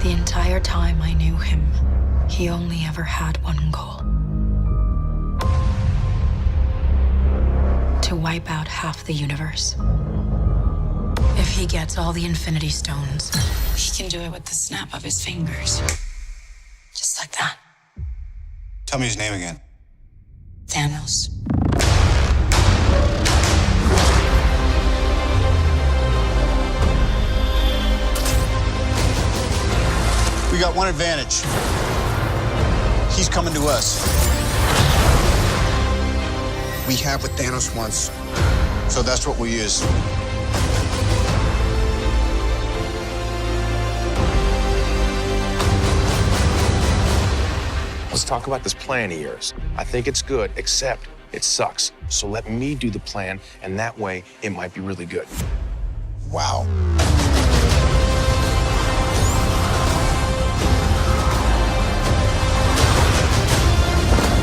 The entire time I knew him, he only ever had one goal. To wipe out half the universe. If he gets all the Infinity Stones, he can do it with the snap of his fingers. Just like that. Tell me his name again. Thanos. We got one advantage. He's coming to us. We have what Thanos wants. So that's what we use. Let's talk about this plan of yours. I think it's good, except it sucks. So let me do the plan, and that way it might be really good. Wow.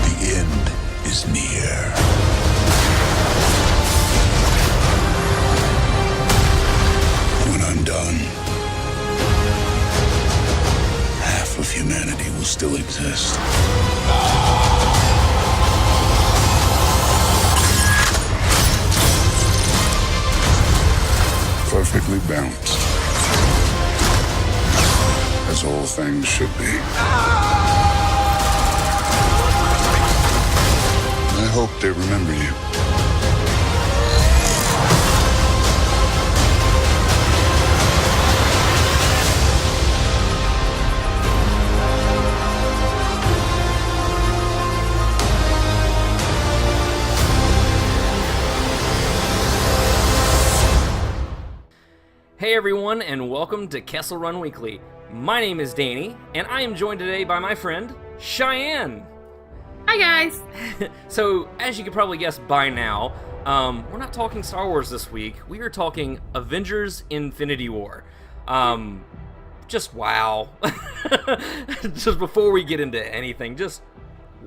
The end is near. When I'm done, half of humanity will still exist. Perfectly balanced. As all things should be. I hope they remember you. Hey everyone, and welcome to Kessel Run Weekly. My name is Danny, and I am joined today by my friend, Cheyenne. Hi guys! So, as you could probably guess by now, we're not talking Star Wars this week. We are talking Avengers Infinity War. Just wow. Just before we get into anything, just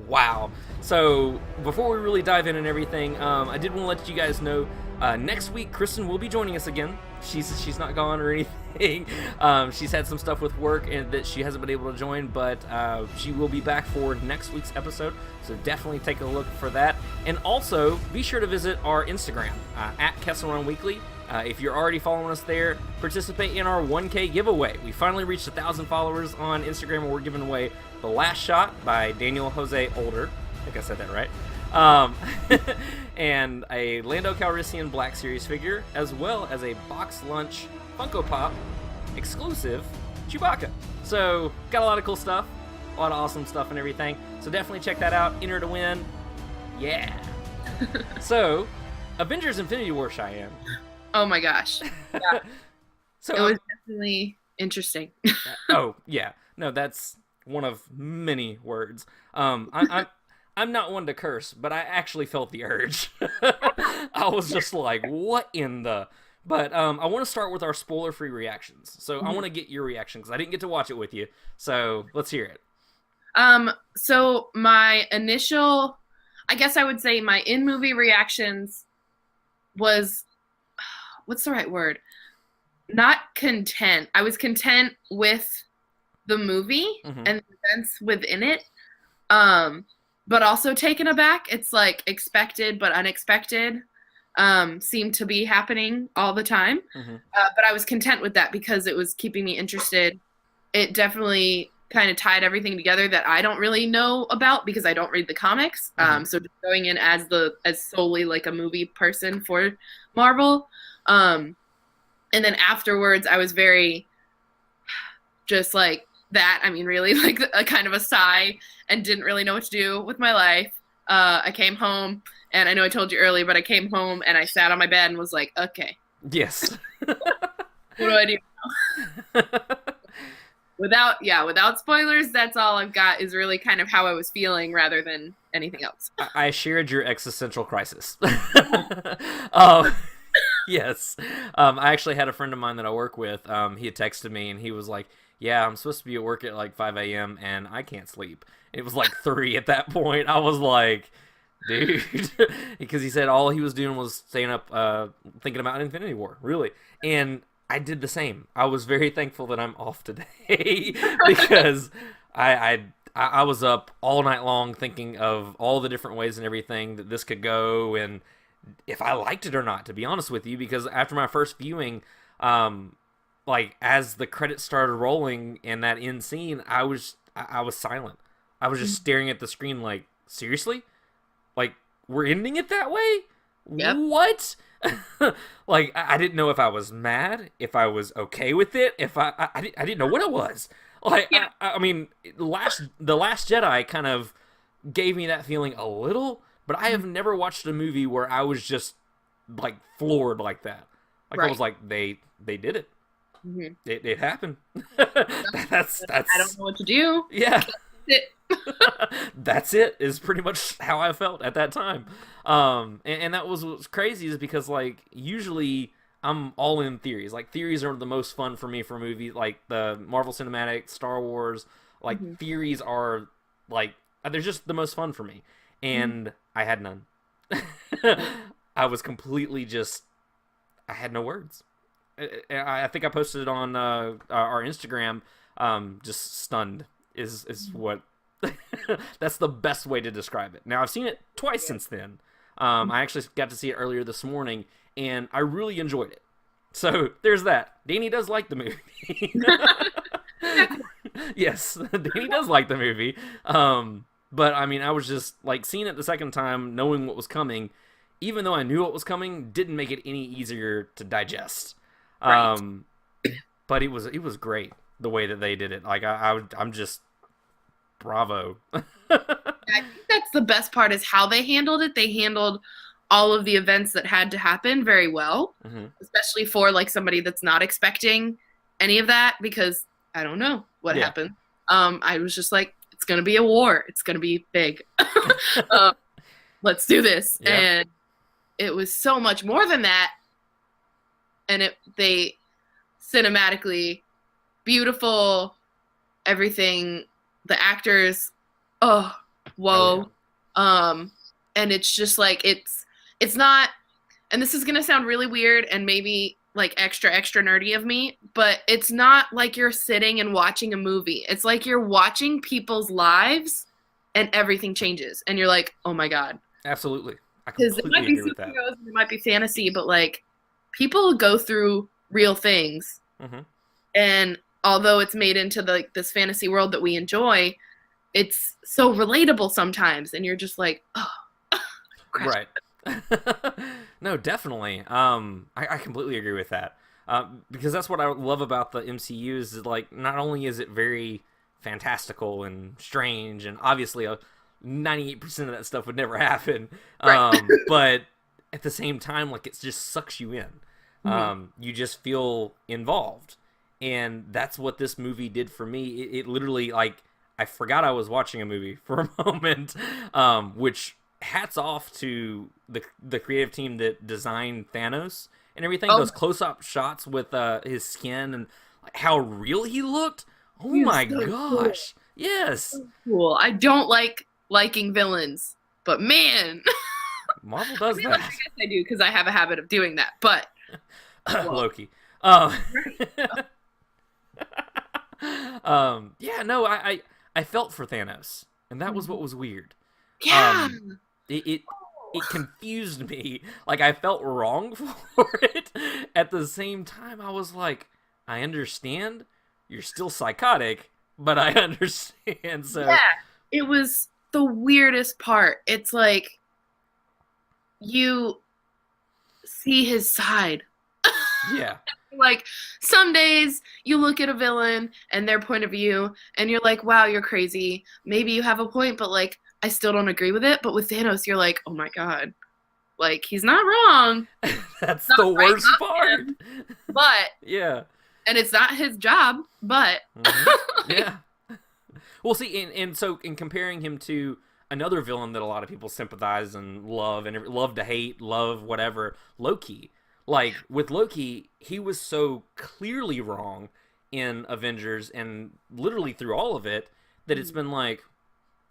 wow. So, before we really dive in and everything, I did want to let you guys know, next week, Kristen will be joining us again. She's not gone or anything. She's had some stuff with work and that she hasn't been able to join, but she will be back for next week's episode. So definitely take a look for that. And also, be sure to visit our Instagram, at Kessel Run Weekly. If you're already following us there, participate in our 1K giveaway. We finally reached 1,000 followers on Instagram, and we're giving away The Last Shot by Daniel Jose Older. I think I said that right. And a Lando Calrissian Black Series figure, as well as a Box Lunch Funko Pop exclusive Chewbacca. So, got a lot of cool stuff, a lot of awesome stuff and everything. So definitely check that out. Enter to win. Yeah. So, Avengers Infinity War, Cheyenne. Oh my gosh. Yeah. So It was definitely interesting. oh yeah, no, that's one of many words. I'm not one to curse, but I actually felt the urge. I was just like, what in the... But I want to start with our spoiler-free reactions. So I want to get your reaction, because I didn't get to watch it with you. So let's hear it. So my initial, I guess I would say my in-movie reactions was, what's the right word? Not content. I was content with the movie and the events within it. But also taken aback. It's like expected but unexpected seemed to be happening all the time. But I was content with that because it was keeping me interested. It definitely kind of tied everything together that I don't really know about because I don't read the comics. So just going in as solely like a movie person for Marvel. And then afterwards I was very just like, that, I mean, really, like a kind of a sigh and didn't really know what to do with my life. I came home, and I know I told you earlier, but I came home and I sat on my bed and was like, okay. Yes. What do I do now? Without spoilers, that's all I've got is really kind of how I was feeling rather than anything else. I shared your existential crisis. Yes. I actually had a friend of mine that I work with. He had texted me, and he was like, yeah, I'm supposed to be at work at like 5 a.m. and I can't sleep. It was like 3 at that point. I was like, dude. Because he said all he was doing was staying up thinking about Infinity War, really. And I did the same. I was very thankful that I'm off today because I was up all night long thinking of all the different ways and everything that this could go, and if I liked it or not, to be honest with you, because after my first viewing, like as the credits started rolling in that end scene, I was silent. I was just staring at the screen like, seriously? Like, we're ending it that way? Yep. What? Like, I didn't know if I was mad, if I was okay with it, if I didn't know what it was. Like, Yeah. I mean, the Last Jedi kind of gave me that feeling a little, but I have never watched a movie where I was just, like, floored like that. Like, I was like, they did it. Mm-hmm. It happened. That's I don't know what to do. yeah. It. That's it, is pretty much how I felt at that time. And that was what's crazy, is because, like, usually I'm all in theories. Like, theories are the most fun for me for movies, like the Marvel Cinematic, Star Wars. Like, theories are, like, they're just the most fun for me. And I had none. I was completely just, I had no words. I think I posted it on our Instagram, just stunned is what that's the best way to describe it. Now, I've seen it twice since then. I actually got to see it earlier this morning, and I really enjoyed it. So there's that. Danny does like the movie. Yes, Danny does like the movie. But I mean, I was just like, seeing it the second time, knowing what was coming, even though I knew what was coming, didn't make it any easier to digest. Right. But it was great the way that they did it. Like, I'm just bravo. I think that's the best part, is how they handled it. They handled all of the events that had to happen very well, especially for like somebody that's not expecting any of that, because I don't know what happened. I was just like, it's gonna be a war. It's gonna be big. Let's do this. Yeah. And it was so much more than that. And they cinematically beautiful, everything, the actors, oh, whoa. And it's just like, it's not, and this is going to sound really weird and maybe like extra nerdy of me, but it's not like you're sitting and watching a movie. It's like you're watching people's lives and everything changes. And you're like, oh my God. Absolutely. I Because it completely might be agree with that. superheroes and it might be fantasy, but like people go through real things. And although it's made into this fantasy world that we enjoy, it's so relatable sometimes. And you're just like, oh, crap. Right. No, definitely. I completely agree with that. Because that's what I love about the MCU is, like, not only is it very fantastical and strange, and obviously 98% of that stuff would never happen, Right. but at the same time, like, it just sucks you in. You just feel involved. And that's what this movie did for me. It literally, like, I forgot I was watching a movie for a moment, which hats off to the creative team that designed Thanos and everything. Those close-up shots with his skin and like, how real he looked. Oh my so gosh. Cool. Yes. Cool. I don't like liking villains, but man. Marvel does I that. guess I do, because I have a habit of doing that, but. Loki. Yeah, no, I felt for Thanos, and that was what was weird. Yeah. It confused me. Like, I felt wrong for it. At the same time, I was like, I understand. You're still psychotic, but I understand. So yeah, it was the weirdest part. It's like you see his side. yeah. Like, some days you look at a villain and their point of view and you're like, wow, you're crazy. Maybe you have a point, but like, I still don't agree with it. But with Thanos, you're like, oh my God, like, he's not wrong. That's Not the right worst up part. him. But, Yeah. and it's not his job, but. Yeah. Well, see, and so in comparing him to another villain that a lot of people sympathize and love to hate, love whatever, Loki. Like, with Loki, he was so clearly wrong in Avengers and literally through all of it that it's been like,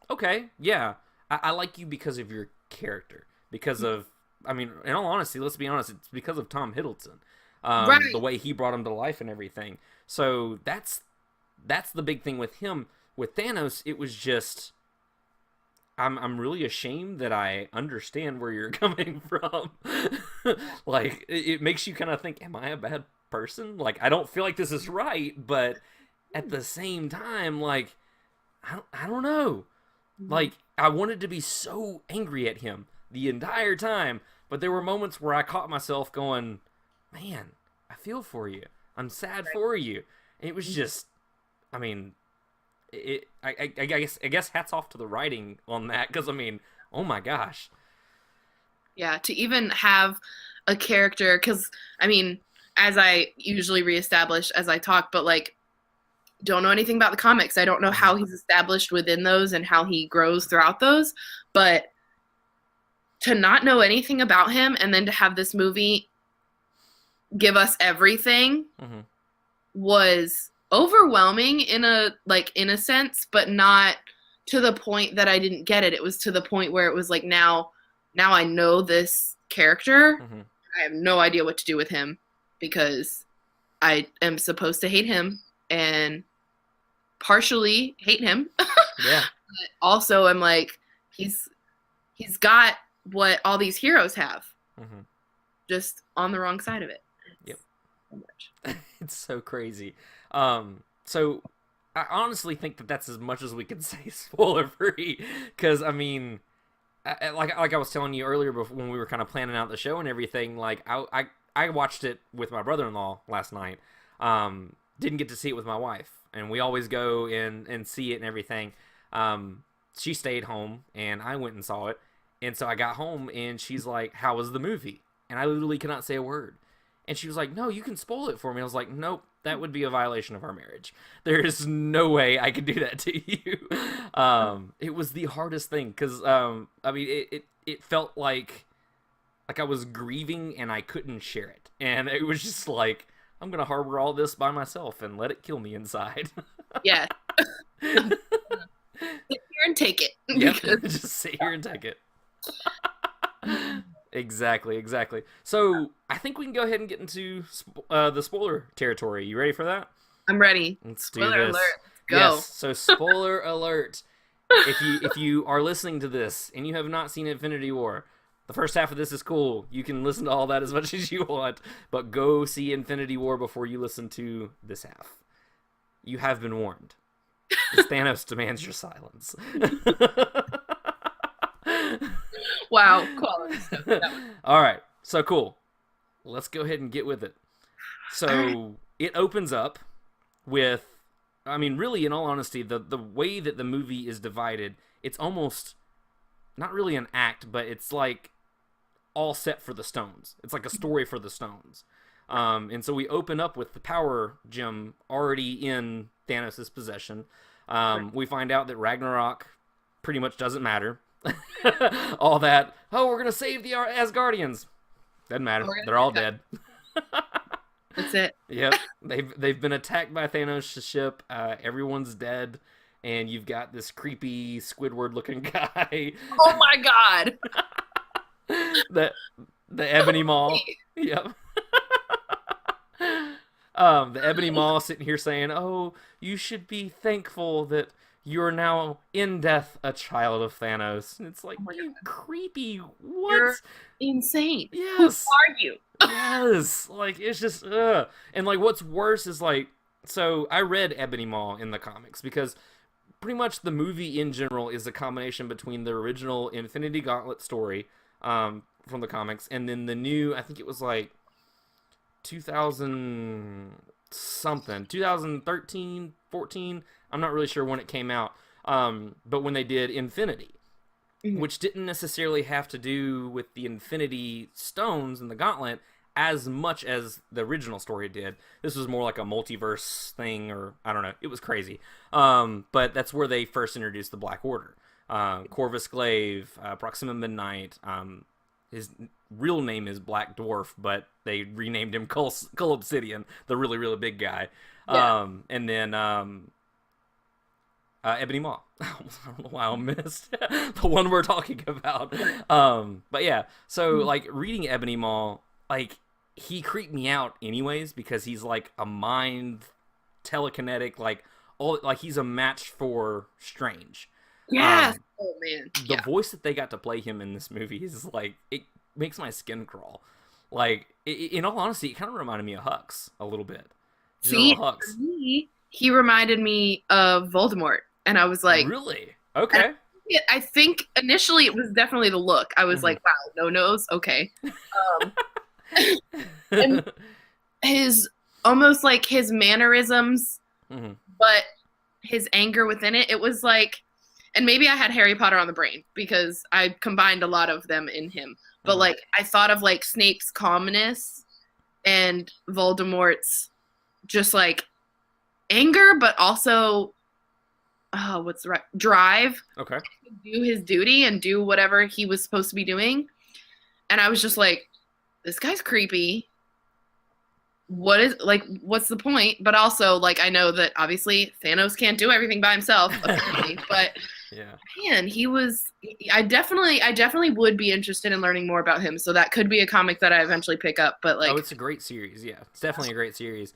okay, yeah, I like you because of your character. Because of, I mean, in all honesty, let's be honest, it's because of Tom Hiddleston. Right. The way he brought him to life and everything. So that's the big thing with him. With Thanos, it was just, I'm really ashamed that I understand where you're coming from. Like, it makes you kind of think, am I a bad person? Like, I don't feel like this is right, but at the same time, like, I don't know. Like, I wanted to be so angry at him the entire time, but there were moments where I caught myself going, man, I feel for you. I'm sad for you. And it was just, I mean, I guess hats off to the writing on that, because I mean, oh my gosh. Yeah, to even have a character, because I mean, as I usually reestablish as I talk, but like, don't know anything about the comics. I don't know how he's established within those and how he grows throughout those, but to not know anything about him and then to have this movie give us everything was overwhelming in a sense, but not to the point that I didn't get it. It was to the point where it was like, now I know this character. I have no idea what to do with him because I am supposed to hate him and partially hate him. Yeah. But also I'm like, he's got what all these heroes have, just on the wrong side of it. Yep. So much. It's so crazy. So I honestly think that that's as much as we can say spoiler free, because I mean, like I was telling you earlier before, when we were kind of planning out the show and everything, like I watched it with my brother-in-law last night. Didn't get to see it with my wife, and we always go and see it and everything. She stayed home and I went and saw it, and so I got home and she's like, how was the movie? And I literally cannot say a word. And she was like, no, you can spoil it for me. I was like, nope, that would be a violation of our marriage. There is no way I could do that to you. It was the hardest thing, because, I mean, it felt like I was grieving and I couldn't share it. And it was just like, I'm going to harbor all this by myself and let it kill me inside. Yeah. Sit here and take it. Yep, just sit here and take it. Exactly. So I think we can go ahead and get into the spoiler territory. You ready for that? I'm ready. Let's Spoiler do this. alert. Let's go. Yes. So spoiler alert. If you are listening to this and you have not seen Infinity War, the first half of this is cool. You can listen to all that as much as you want, but go see Infinity War before you listen to this half. You have been warned. Thanos demands your silence. Wow, quality stuff. All right, so cool. Let's go ahead and get with it. So it opens up with, I mean, really, in all honesty, the way that the movie is divided, it's almost not really an act, but it's like all set for the stones. It's like a story for the stones. And so we open up with the power gem already in Thanos' possession. We find out that Ragnarok pretty much doesn't matter. All that, oh, we're gonna save the Asgardians, doesn't matter. They're all dead. That's it. Yep, they've been attacked by Thanos' ship. Everyone's dead, and you've got this creepy Squidward looking guy. Oh my god. the Ebony Maw. Yep. The Ebony Maw sitting here saying, oh, you should be thankful that you're now in death a child of Thanos. And it's like, oh, you creepy, what? You're insane. Yes. Who are you? Yes. Like, it's just, And like, what's worse is like, so I read Ebony Maw in the comics, because pretty much the movie in general is a combination between the original Infinity Gauntlet story from the comics, and then the new, I think it was like 2013, 14, I'm not really sure when it came out, but when they did Infinity, which didn't necessarily have to do with the Infinity Stones and the Gauntlet as much as the original story did. This was more like a multiverse thing, or I don't know, it was crazy. But that's where they first introduced the Black Order. Corvus Glaive, Proxima Midnight, his real name is Black Dwarf, but they renamed him Cull Obsidian, the really, really big guy. Yeah. And then Ebony Maw. I don't know why I missed the one we're talking about. But yeah, so like reading Ebony Maw, like he creeped me out anyways because he's like a mind telekinetic, like he's a match for Strange. Yes. Oh man. The voice that they got to play him in this movie is like, it makes my skin crawl. Like, in all honesty, it kind of reminded me of Hux a little bit. See, General Hux. for me, he reminded me of Voldemort, and I was like, Really? Okay. I think initially it was definitely the look. I was like, wow, no nose, okay. And his almost like his mannerisms, but his anger within it. It was like, and maybe I had Harry Potter on the brain because I combined a lot of them in him. But like I thought of like Snape's calmness and Voldemort's just like anger, but also what's the right drive. Okay. To do his duty and do whatever he was supposed to be doing. And I was just like, this guy's creepy. What's the point? But also, like, I know that obviously Thanos can't do everything by himself, apparently, but yeah, man, I definitely would be interested in learning more about him. So that could be a comic that I eventually pick up. But like, it's a great series. Yeah, it's definitely a great series.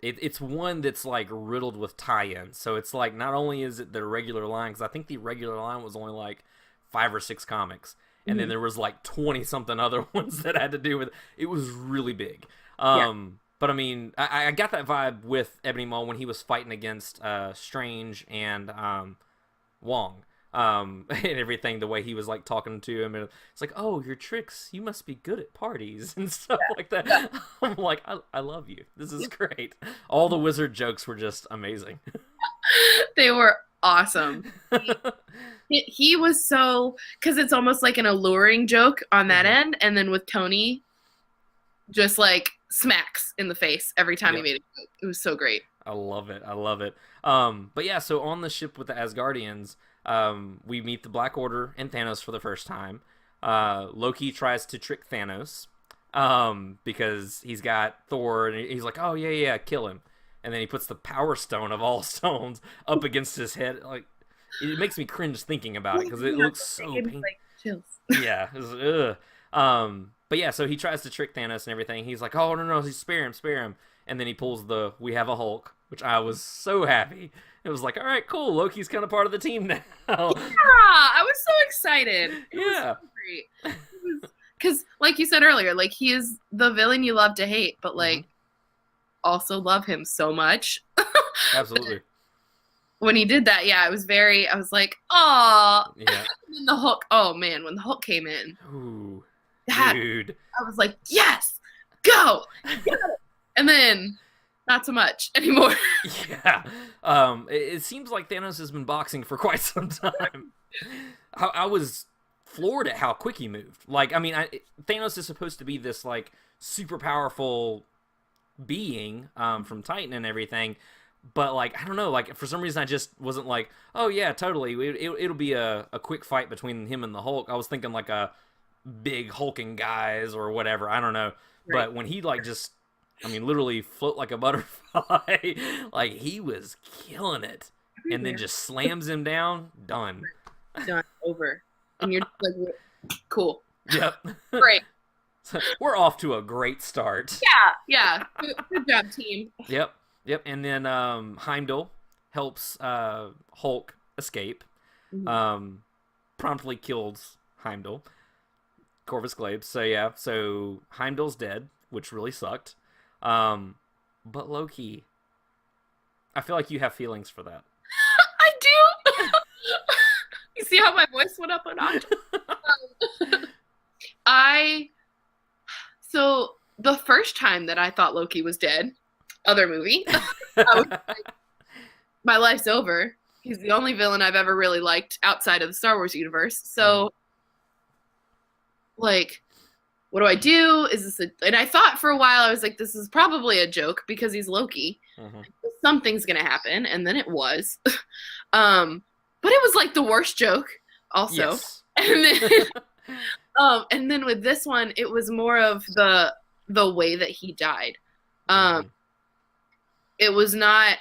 It's one that's like riddled with tie-ins. So it's like, not only is it the regular line, because I think the regular line was only like 5 or 6 comics, and then there was like 20 something other ones that had to do with it. It was really big. But I mean, I got that vibe with Ebony Maw when he was fighting against Strange and Wong, and everything. The way he was like talking to him, and it's like, oh, your tricks, you must be good at parties and stuff like that. I'm like, I love you. This is great. All the wizard jokes were just amazing. They were awesome. He was so, because it's almost like an alluring joke on that end, and then with Tony, just like smacks in the face every time he made a joke. It was so great. I love it. But yeah, so on the ship with the Asgardians, we meet the Black Order and Thanos for the first time. Loki tries to trick Thanos because he's got Thor, and he's like, oh yeah, kill him. And then he puts the Power Stone of all stones up against his head. Like, it makes me cringe thinking about it because it looks so painful. Like, chills. Yeah. But yeah, so he tries to trick Thanos and everything. He's like, oh, no, spare him. And then he pulls the "We have a Hulk," which I was so happy. It was like, all right, cool. Loki's kind of part of the team now. Yeah, I was so excited. It was so great. Because, like you said earlier, like, he is the villain you love to hate, but, like, also love him so much. Absolutely. When he did that, I was like, aw. Yeah. And then the Hulk, oh, man, when the Hulk came in. Ooh. That, dude. I was like, yes, go. And then not so much anymore. Yeah. It seems like Thanos has been boxing for quite some time. I was floored at how quick he moved. Like, I mean, Thanos is supposed to be this, like, super powerful being from Titan and everything. But, like, I don't know, like, for some reason I just wasn't like, oh, yeah, totally. It'll be a quick fight between him and the Hulk. I was thinking, like, a big hulking guys or whatever. I don't know. Right. But when he, like, just, I mean, literally float like a butterfly, like, he was killing it. And then just slams him down. Done. Done. Over. And you're like, cool. Yep. Great. So we're off to a great start. Yeah. Good job, team. Yep. And then Heimdall helps Hulk escape. Promptly kills Heimdall. Corvus Glaive. So yeah, so Heimdall's dead, which really sucked. But Loki, I feel like you have feelings for that. I do. You see how my voice went up a notch? So the first time that I thought Loki was dead, other movie, I was like, my life's over. He's the only villain I've ever really liked outside of the Star Wars universe. So, like, what do I do? Is this and I thought for a while, I was like, this is probably a joke because he's Loki. Something's going to happen. And then it was. But it was like the worst joke also. Yes. And then with this one, it was more of the way that he died. It was not,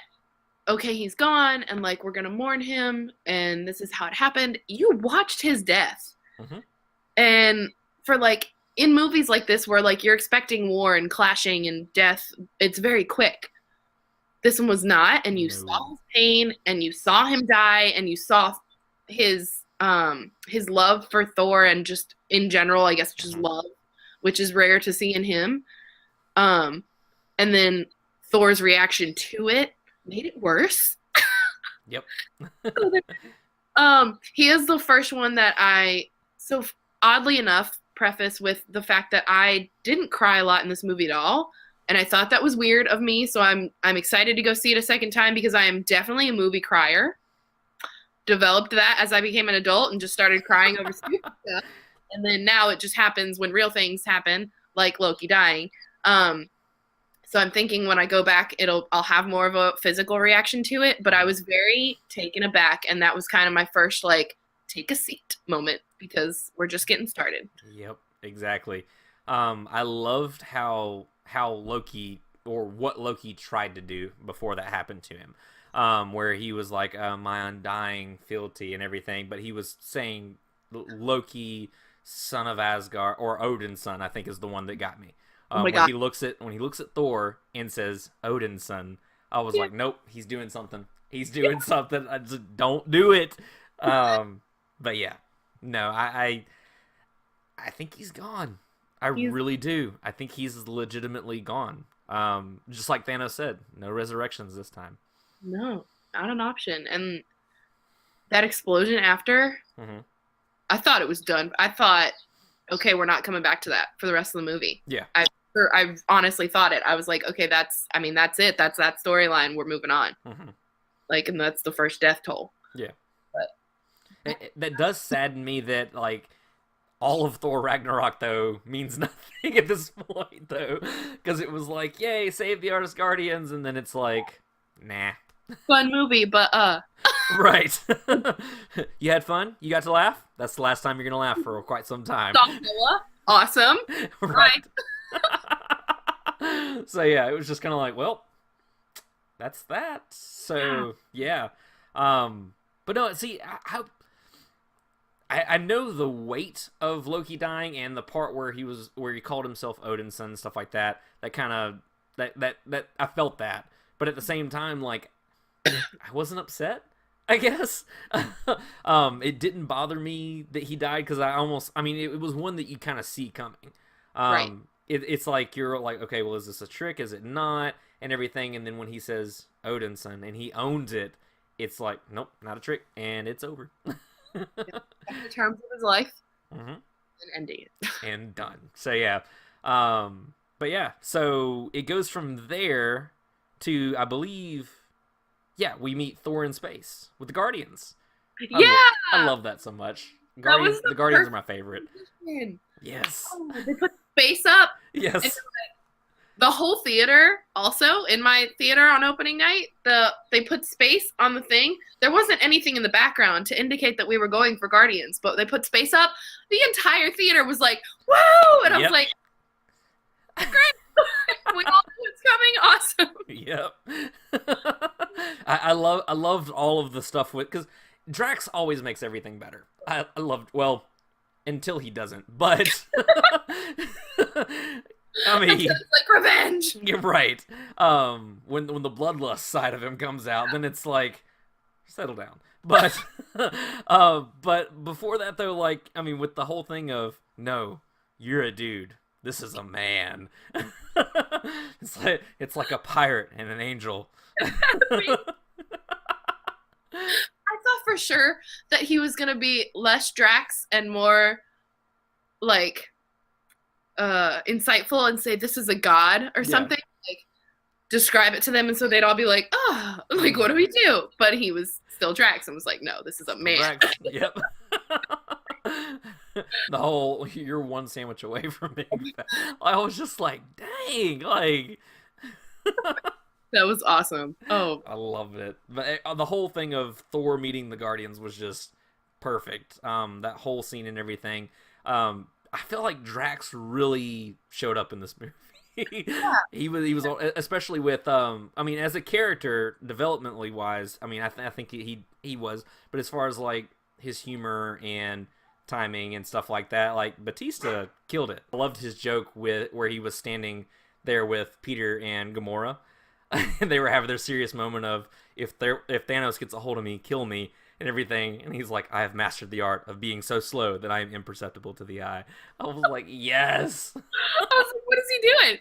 okay, he's gone, and, like, we're going to mourn him, and this is how it happened. You watched his death. And for, like, in movies like this where like you're expecting war and clashing and death, it's very quick. This one was not, and you saw his pain, and you saw him die, and you saw his love for Thor and just in general, I guess, just love, which is rare to see in him. And then Thor's reaction to it made it worse. Yep. He is the first one that so oddly enough, preface with the fact that I didn't cry a lot in this movie at all. And I thought that was weird of me, so I'm excited to go see it a second time because I am definitely a movie crier. Developed that as I became an adult and just started crying over stupid stuff. And then now it just happens when real things happen, like Loki dying. So I'm thinking when I go back, I'll have more of a physical reaction to it. But I was very taken aback, and that was kind of my first like take a seat moment because we're just getting started. Yep, exactly. I loved how Loki, or what Loki tried to do before that happened to him, where he was like, my undying fealty and everything, but he was saying Loki, son of Asgard, or Odin's son, I think is the one that got me. When he looks at Thor and says Odin's son, I was like, nope, he's doing something. He's doing something. I just don't do it. But yeah, no, I think he's gone. I really do. I think he's legitimately gone. Just like Thanos said, no resurrections this time. No, not an option. And that explosion after, I thought it was done. I thought, okay, we're not coming back to that for the rest of the movie. Yeah. I honestly thought it. I was like, okay, that's it. That's that storyline. We're moving on. Like, and that's the first death toll. Yeah. But that does sadden me that, like, all of Thor Ragnarok, though, means nothing at this point, though. Because it was like, yay, save the Artist Guardians, and then it's like, nah. Fun movie, but Right. You had fun? You got to laugh? That's the last time you're going to laugh for quite some time. Awesome. Right. So, yeah, it was just kind of like, well, that's that. So, yeah. But no, see, I know the weight of Loki dying and the part where he called himself Odin's son and stuff like that. That kind of that I felt that, but at the same time, like, I wasn't upset. I guess it didn't bother me that he died because it was one that you kind of see coming. Right. It's like you're like, okay, well, is this a trick? Is it not? And everything. And then when he says Odin's son and he owns it, it's like, nope, not a trick, and it's over. In terms of his life, and ending it. And done. So yeah, but yeah, so it goes from there to, I believe, we meet Thor in space with the Guardians. I love that so much. The Guardians are my favorite. Yes. Oh, they put space up. Yes. The whole theater, also in my theater on opening night, they put space on the thing. There wasn't anything in the background to indicate that we were going for Guardians, but they put space up. The entire theater was like, "Whoa!" And I was like, "Great, we all knew it's coming! Awesome!" Yep. I loved all of the stuff because Drax always makes everything better. I loved, well, until he doesn't, but. I mean, it's like revenge. You're right. When the bloodlust side of him comes out, then it's like, settle down. But but before that though, like, I mean, with the whole thing of, no, you're a dude. This is a man. It's like a pirate and an angel. I thought for sure that he was gonna be less Drax and more like insightful and say this is a god or something, like describe it to them, and so they'd all be like, oh, like, what do we do? But he was still Drax and was like, no, this is a man. Drax. Yep. The whole, you're one sandwich away from being fat. I was just like, dang, like. That was awesome. Oh, I loved it. But the whole thing of Thor meeting the Guardians was just perfect. That whole scene and everything. I feel like Drax really showed up in this movie. Yeah. He was especially with as a character developmentally wise, I think he was, but as far as like his humor and timing and stuff like that. Like, Batista killed it. I loved his joke where he was standing there with Peter and Gamora, and they were having their serious moment of, if Thanos gets a hold of me, kill me, and everything. And he's like, I have mastered the art of being so slow that I am imperceptible to the eye. I was like, yes. I was like, what is he doing?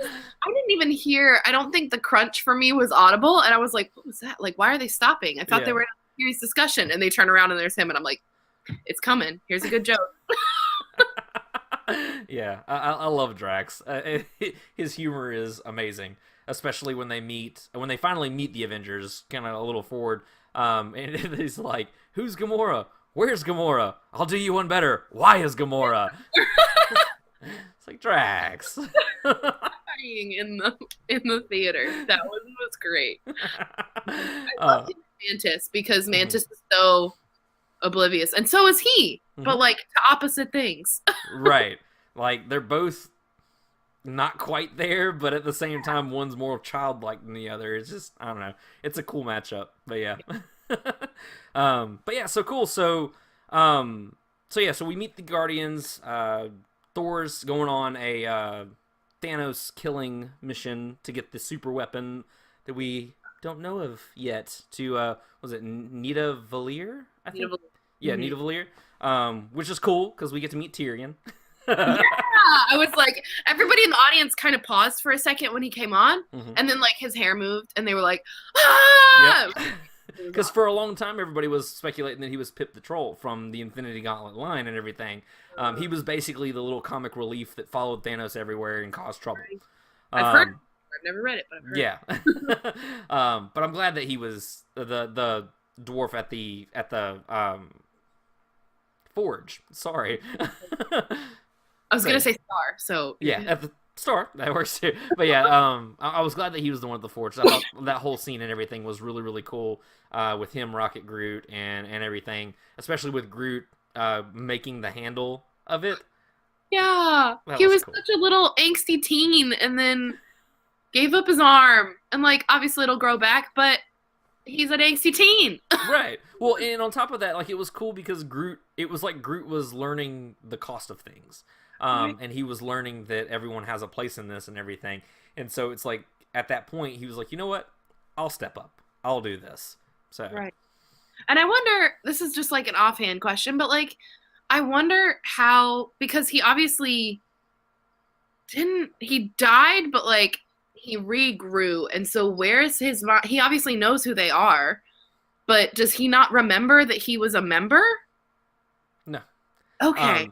I didn't even hear, I don't think the crunch for me was audible. And I was like, what was that? Like, why are they stopping? I thought they were in a serious discussion. And they turn around and there's him. And I'm like, it's coming. Here's a good joke. Yeah, I love Drax. His humor is amazing, especially when they finally meet the Avengers, kind of a little forward. And he's like, "Who's Gamora? Where's Gamora? I'll do you one better. Why is Gamora?" It's like, Drax. Crying in the theater. That one was great. I loved Mantis because Mantis is so oblivious, and so is he. But like to opposite things. Right. Like, they're both not quite there, but at the same time, one's more childlike than the other. It's just, I don't know. It's a cool matchup. But yeah. But yeah, so cool. So we meet the Guardians. Thor's going on a Thanos killing mission to get the super weapon that we don't know of yet. To was it Nita Valier? I think. Yeah, Nita Valier. Which is cool because we get to meet Tyrion. Yeah, I was like, everybody in the audience kind of paused for a second when he came on, and then like his hair moved, and they were like, ah! Because for a long time, everybody was speculating that he was Pip the Troll from the Infinity Gauntlet line and everything. He was basically the little comic relief that followed Thanos everywhere and caused trouble. I've heard. I've never read it, but I've heard. Yeah. But I'm glad that he was the dwarf at the forge. Sorry. I was gonna say Star, so yeah, at the Star, that works too. But yeah, I was glad that he was the one at the forge. I thought that whole scene and everything was really, really cool. With him, Rocket Groot, and everything, especially with Groot making the handle of it. Yeah, That he was cool. such a little angsty teen, and then gave up his arm, and like obviously it'll grow back, but he's an angsty teen. Right. Well, and on top of that, like, it was cool because it was like Groot was learning the cost of things. And he was learning that everyone has a place in this and everything. And so it's like, at that point, he was like, you know what? I'll step up. I'll do this. So. Right. And I wonder, this is just like an offhand question, but like, I wonder how, because he obviously he died, but like, he regrew. And so where's his mom? He obviously knows who they are, but does he not remember that he was a member? No. Okay.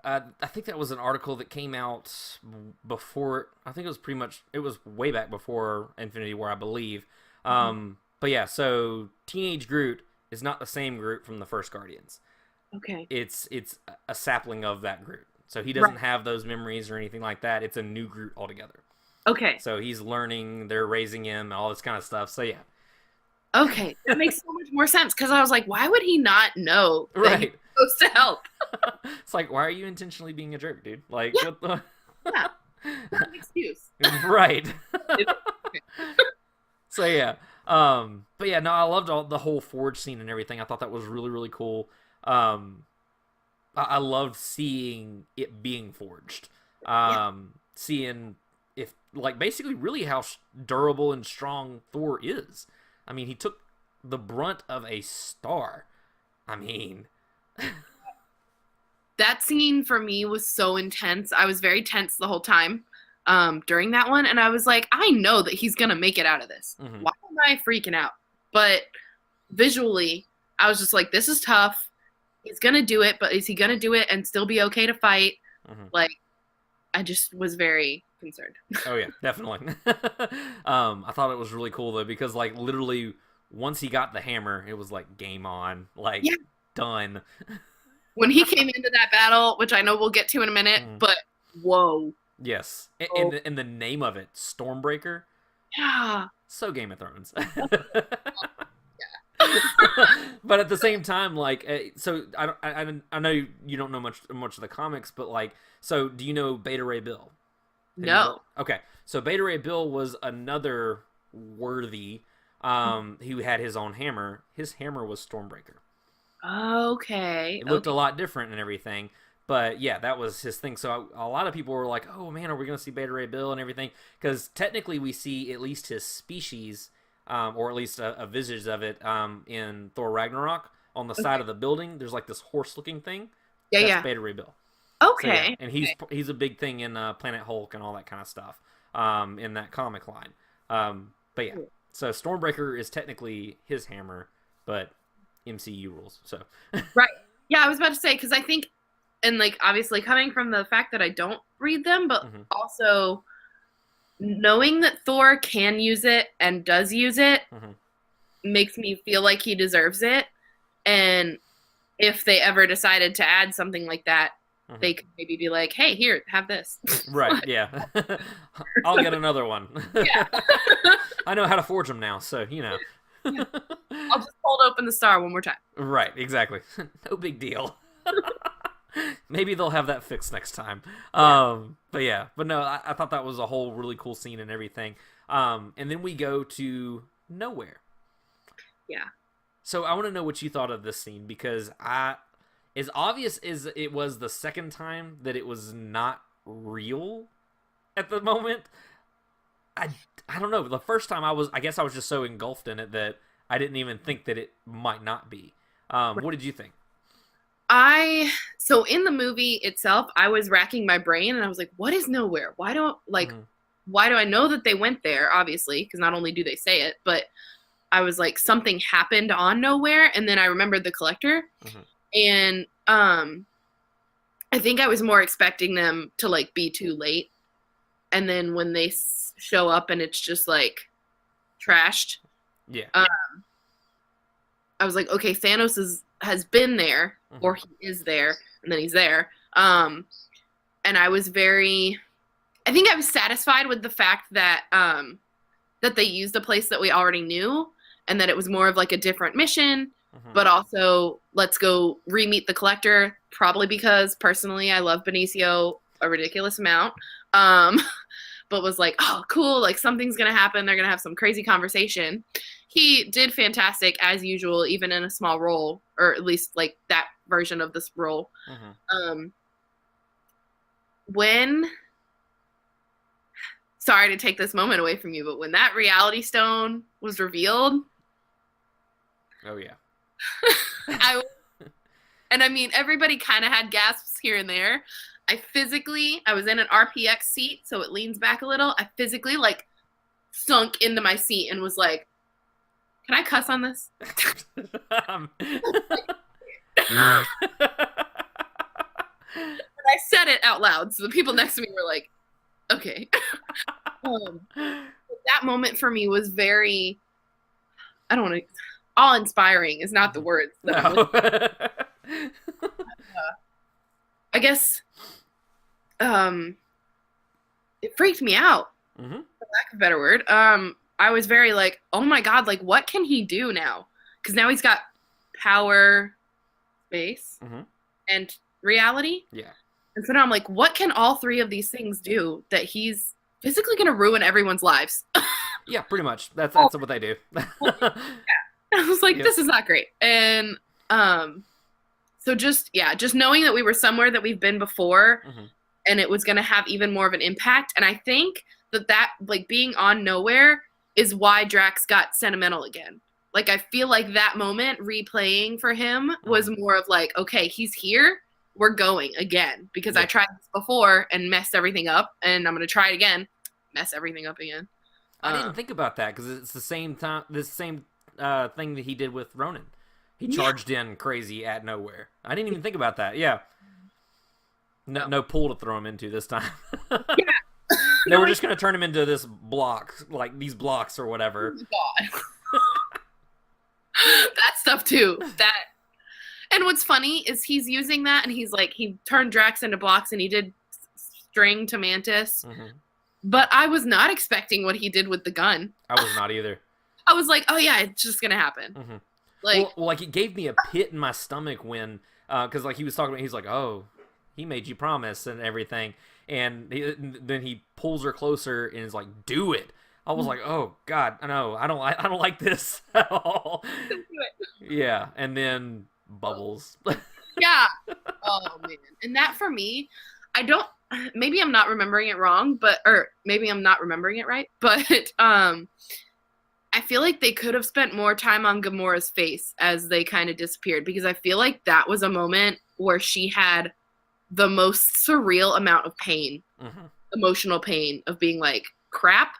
I think that was an article that came out before. I think it was way back before Infinity War, I believe. But yeah, so Teenage Groot is not the same Groot from the first Guardians. Okay. It's a sapling of that Groot. So he doesn't have those memories or anything like that. It's a new Groot altogether. Okay. So he's learning, they're raising him, all this kind of stuff. So yeah. Okay. That makes so much more sense, because I was like, why would he not know that Right. he's supposed to help? It's like, why are you intentionally being a jerk, dude? Like, Yeah. what the... Yeah. Not an excuse. Right. So yeah. But yeah, no, I loved the whole forge scene and everything. I thought that was really, really cool. I loved seeing it being forged. Seeing if, like, basically really how durable and strong Thor is. I mean, he took the brunt of a star. I mean... That scene for me was so intense. I was very tense the whole time during that one. And I was like, I know that he's going to make it out of this. Mhm. Why am I freaking out? But visually, I was just like, this is tough. He's going to do it, but is he going to do it and still be okay to fight? Mhm. Like, I just was very concerned. Oh yeah, definitely. I thought it was really cool though, because like literally once he got the hammer, it was like game on, like done. When he came into that battle, which I know we'll get to in a minute, but whoa. Yes, Oh. and the name of it, Stormbreaker. Yeah. So Game of Thrones. But at the same time, like, so I know you don't know much of the comics, but like, so do you know Beta Ray Bill? No. Okay, so Beta Ray Bill was another worthy who had his own hammer. His hammer was Stormbreaker. Okay. It looked a lot different and everything. But yeah, that was his thing. So a lot of people were like, "Oh man, are we going to see Beta Ray Bill and everything?" Because technically, we see at least his species, or at least a visage of it, in Thor Ragnarok on the side of the building. There's like this horse-looking thing. Yeah, That's yeah. Beta Ray Bill. Okay. So, yeah, and he's a big thing in Planet Hulk and all that kind of stuff, in that comic line. But yeah, so Stormbreaker is technically his hammer, but MCU rules. So Right. Yeah, I was about to say, because I think, and like obviously coming from the fact that I don't read them, but also knowing that Thor can use it and does use it makes me feel like he deserves it. And if they ever decided to add something like that, they could maybe be like, "Hey, here, have this." Right, yeah. I'll get another one. Yeah. I know how to forge them now, so, you know. I'll just hold open the star one more time. Right, exactly. No big deal. Maybe they'll have that fixed next time. But no, I thought that was a whole really cool scene and everything. And then we go to nowhere. Yeah. So I want to know what you thought of this scene, because as obvious as it was the second time that it was not real at the moment, I don't know. The first time I guess I was just so engulfed in it that I didn't even think that it might not be. What did you think? So in the movie itself, I was racking my brain and I was like, what is nowhere? Why do I know that they went there, obviously, because not only do they say it, but I was like, something happened on nowhere, and then I remembered the collector. And I think I was more expecting them to like be too late. And then when they show up and it's just like trashed. Yeah. I was like, okay, Thanos has been there, or he is there, and then he's there. And I was I think I was satisfied with the fact that that they used a place that we already knew, and that it was more of like a different mission, but also let's go re-meet the collector, probably because personally I love Benicio a ridiculous amount. But was like, oh, cool, like something's going to happen. They're going to have some crazy conversation. He did fantastic as usual, even in a small role, or at least like that version of this role. Sorry to take this moment away from you, but when that reality stone was revealed. Oh, yeah. And I mean, everybody kind of had gasps here and there. I was in an RPX seat, so it leans back a little. I physically like sunk into my seat and was like, can I cuss on this? And I said it out loud, so the people next to me were like, okay. That moment for me was very, I don't want to, awe-inspiring is not the words. No. I guess it freaked me out, for lack of a better word. I was very like, oh my god, like what can he do now? Because now he's got power, space, and reality. Yeah. And so now I'm like, what can all three of these things do that he's physically going to ruin everyone's lives? Yeah, pretty much. That's what they do. Yeah. I was like, this is not great. And so just knowing that we were somewhere that we've been before, and it was going to have even more of an impact. And I think that like being on nowhere is why Drax got sentimental again. Like, I feel like that moment replaying for him was more of like, okay, he's here. We're going again, because I tried this before and messed everything up, and I'm going to try it again, mess everything up again. I didn't think about that, because it's the same thing that he did with Ronan. He charged in crazy at nowhere. I didn't even think about that. Yeah. No pool to throw him into this time. They were just going to turn him into this block, like these blocks or whatever. God. That stuff too. And what's funny is he's using that, and he's like, he turned Drax into blocks, and he did string to Mantis. But I was not expecting what he did with the gun. I was not either. I was like, oh yeah, it's just gonna happen. Like, well, like it gave me a pit in my stomach when, because like he was talking about, he's like, oh, he made you promise and everything, and then he pulls her closer and is like, do it. I was like, oh god, I know, I don't like this at all. Yeah, and then bubbles. Yeah. Oh man. And that for me, maybe I'm not remembering it wrong, or maybe I'm not remembering it right, but I feel like they could have spent more time on Gamora's face as they kind of disappeared, because I feel like that was a moment where she had the most surreal amount of pain, emotional pain of being like, crap,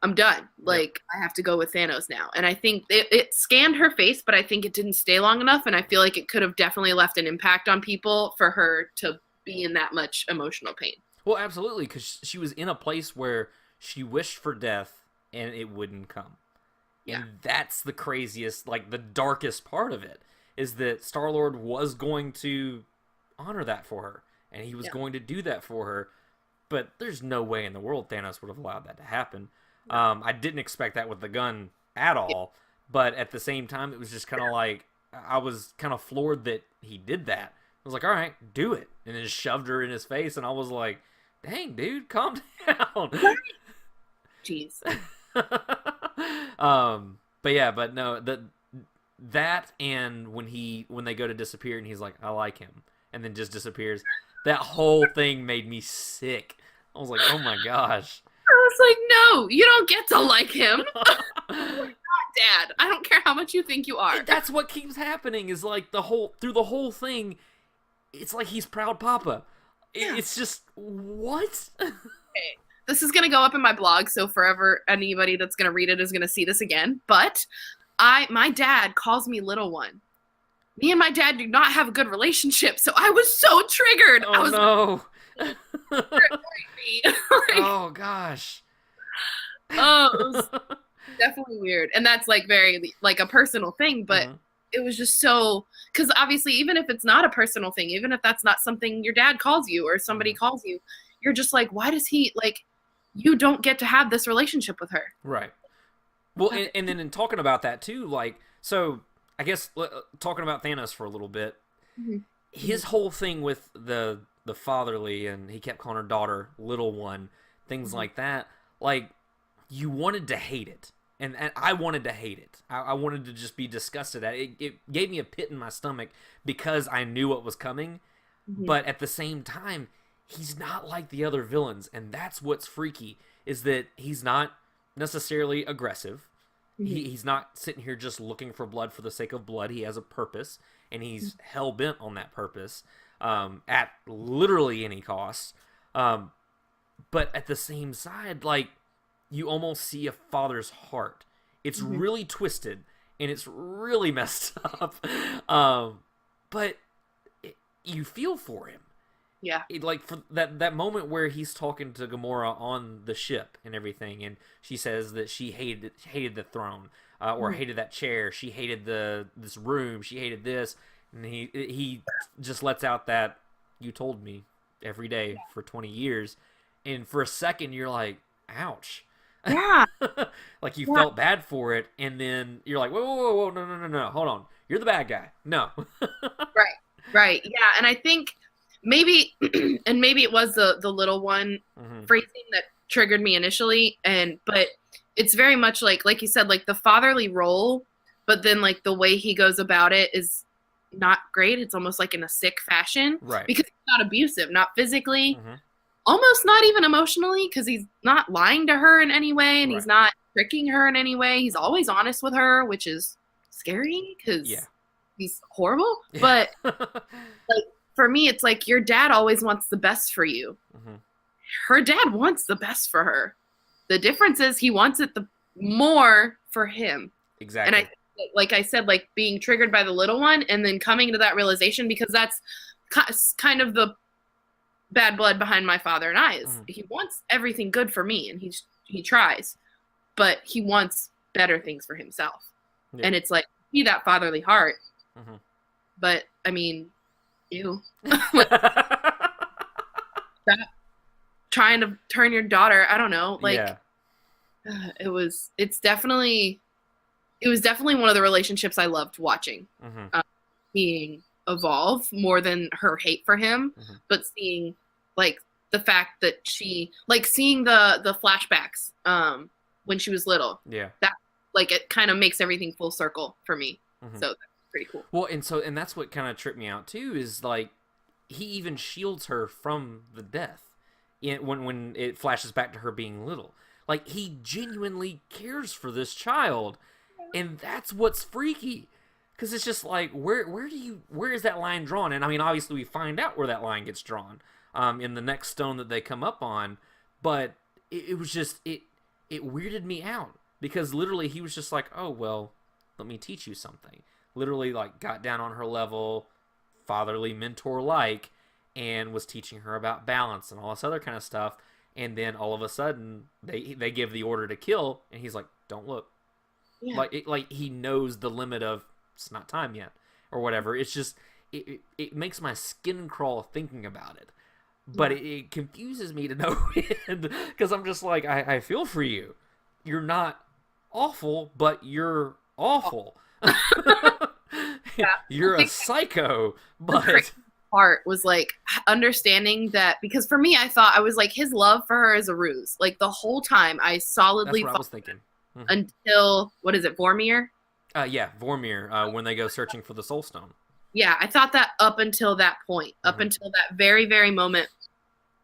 I'm done. Like, I have to go with Thanos now. And I think it scanned her face, but I think it didn't stay long enough. And I feel like it could have definitely left an impact on people for her to be in that much emotional pain. Well, absolutely, because she was in a place where she wished for death and it wouldn't come. Yeah. And that's the craziest, like the darkest part of it, is that Star-Lord was going to honor that for her, and he was going to do that for her, but there's no way in the world Thanos would have allowed that to happen. I didn't expect that with the gun at all, but at the same time, it was just kind of like, I was kind of floored that he did that. I was like, all right, do it, and then just shoved her in his face, and I was like, dang, dude, calm down. Jeez. But no, that and when they go to disappear and he's like, I like him, and then just disappears, that whole thing made me sick. I was like, oh my gosh. I was like, no, you don't get to like him. You're not Dad. I don't care how much you think you are. And that's what keeps happening, is like through the whole thing, it's like he's proud papa. It's just, what? Okay. This is going to go up in my blog, so forever anybody that's going to read it is going to see this again. But my dad calls me little one. Me and my dad do not have a good relationship, so I was so triggered. I was no. Like, oh, gosh. Oh, it was definitely weird. And that's like very like a personal thing, but it was just so, because obviously even if it's not a personal thing, even if that's not something your dad calls you or somebody calls you, you're just like, why does he, like, you don't get to have this relationship with her. Right. Well, and then in talking about that too, like, so I guess talking about Thanos for a little bit, his whole thing with the fatherly, and he kept calling her daughter little one, things like that, like, you wanted to hate it. And I wanted to hate it. I wanted to just be disgusted at it. It gave me a pit in my stomach because I knew what was coming. But at the same time, he's not like the other villains. And that's what's freaky, is that he's not necessarily aggressive. He's not sitting here just looking for blood for the sake of blood. He has a purpose, and he's hell-bent on that purpose at literally any cost. But at the same side, like, you almost see a father's heart. It's really twisted, and it's really messed up. But you feel for him. Yeah. Like, for that moment where he's talking to Gamora on the ship and everything, and she says that she hated the throne, or hated that chair. She hated this room. She hated this. And he just lets out that, you told me every day for 20 years. And for a second, you're like, ouch. Yeah. Like, you felt bad for it, and then you're like, whoa, no, hold on. You're the bad guy. No. Right. Yeah, and I think maybe it was the little one phrasing that triggered me initially, but it's very much like you said, like the fatherly role, but then like the way he goes about it is not great. It's almost like in a sick fashion. Right. Because he's not abusive, not physically. Almost not even emotionally, because he's not lying to her in any way, and he's not tricking her in any way. He's always honest with her, which is scary because he's horrible. But like, for me, it's like your dad always wants the best for you. Her dad wants the best for her. The difference is he wants it more for him. Exactly. And like I said, like being triggered by the little one and then coming to that realization, because that's kind of the bad blood behind my father and I is he wants everything good for me, and he tries, but he wants better things for himself. And it's like, see that fatherly heart. But I mean, ew. Stop trying to turn your daughter, I don't know, like it was definitely one of the relationships I loved watching. Being evolve more than her hate for him, but seeing like the fact that she, like, seeing the flashbacks when she was little, that like it kind of makes everything full circle for me. So pretty cool. Well, and that's what kind of tripped me out too, is like he even shields her from the death when it flashes back to her being little. Like, he genuinely cares for this child, and that's what's freaky. Because it's just like, where is that line drawn? And I mean, obviously we find out where that line gets drawn in the next stone that they come up on, but it was just, it weirded me out, because literally he was just like, oh, well, let me teach you something. Literally, like, got down on her level, fatherly mentor-like, and was teaching her about balance and all this other kind of stuff. And then all of a sudden, they give the order to kill, and he's like, don't look. Yeah. Like he knows the limit of, it's not time yet, or whatever. It's just, it makes my skin crawl thinking about it. But it confuses me to no end, because I'm just like, I feel for you. You're not awful, but you're awful. Yeah. You're a psycho, but... The part was, like, understanding that, because for me, I was like, his love for her is a ruse. Like, the whole time, I solidly That's what I was thinking. Mm-hmm. Until, what is it, Vormir? Yeah, Vormir, when they go searching for the Soul Stone. Yeah, I thought that up until that point, up until that very, very moment.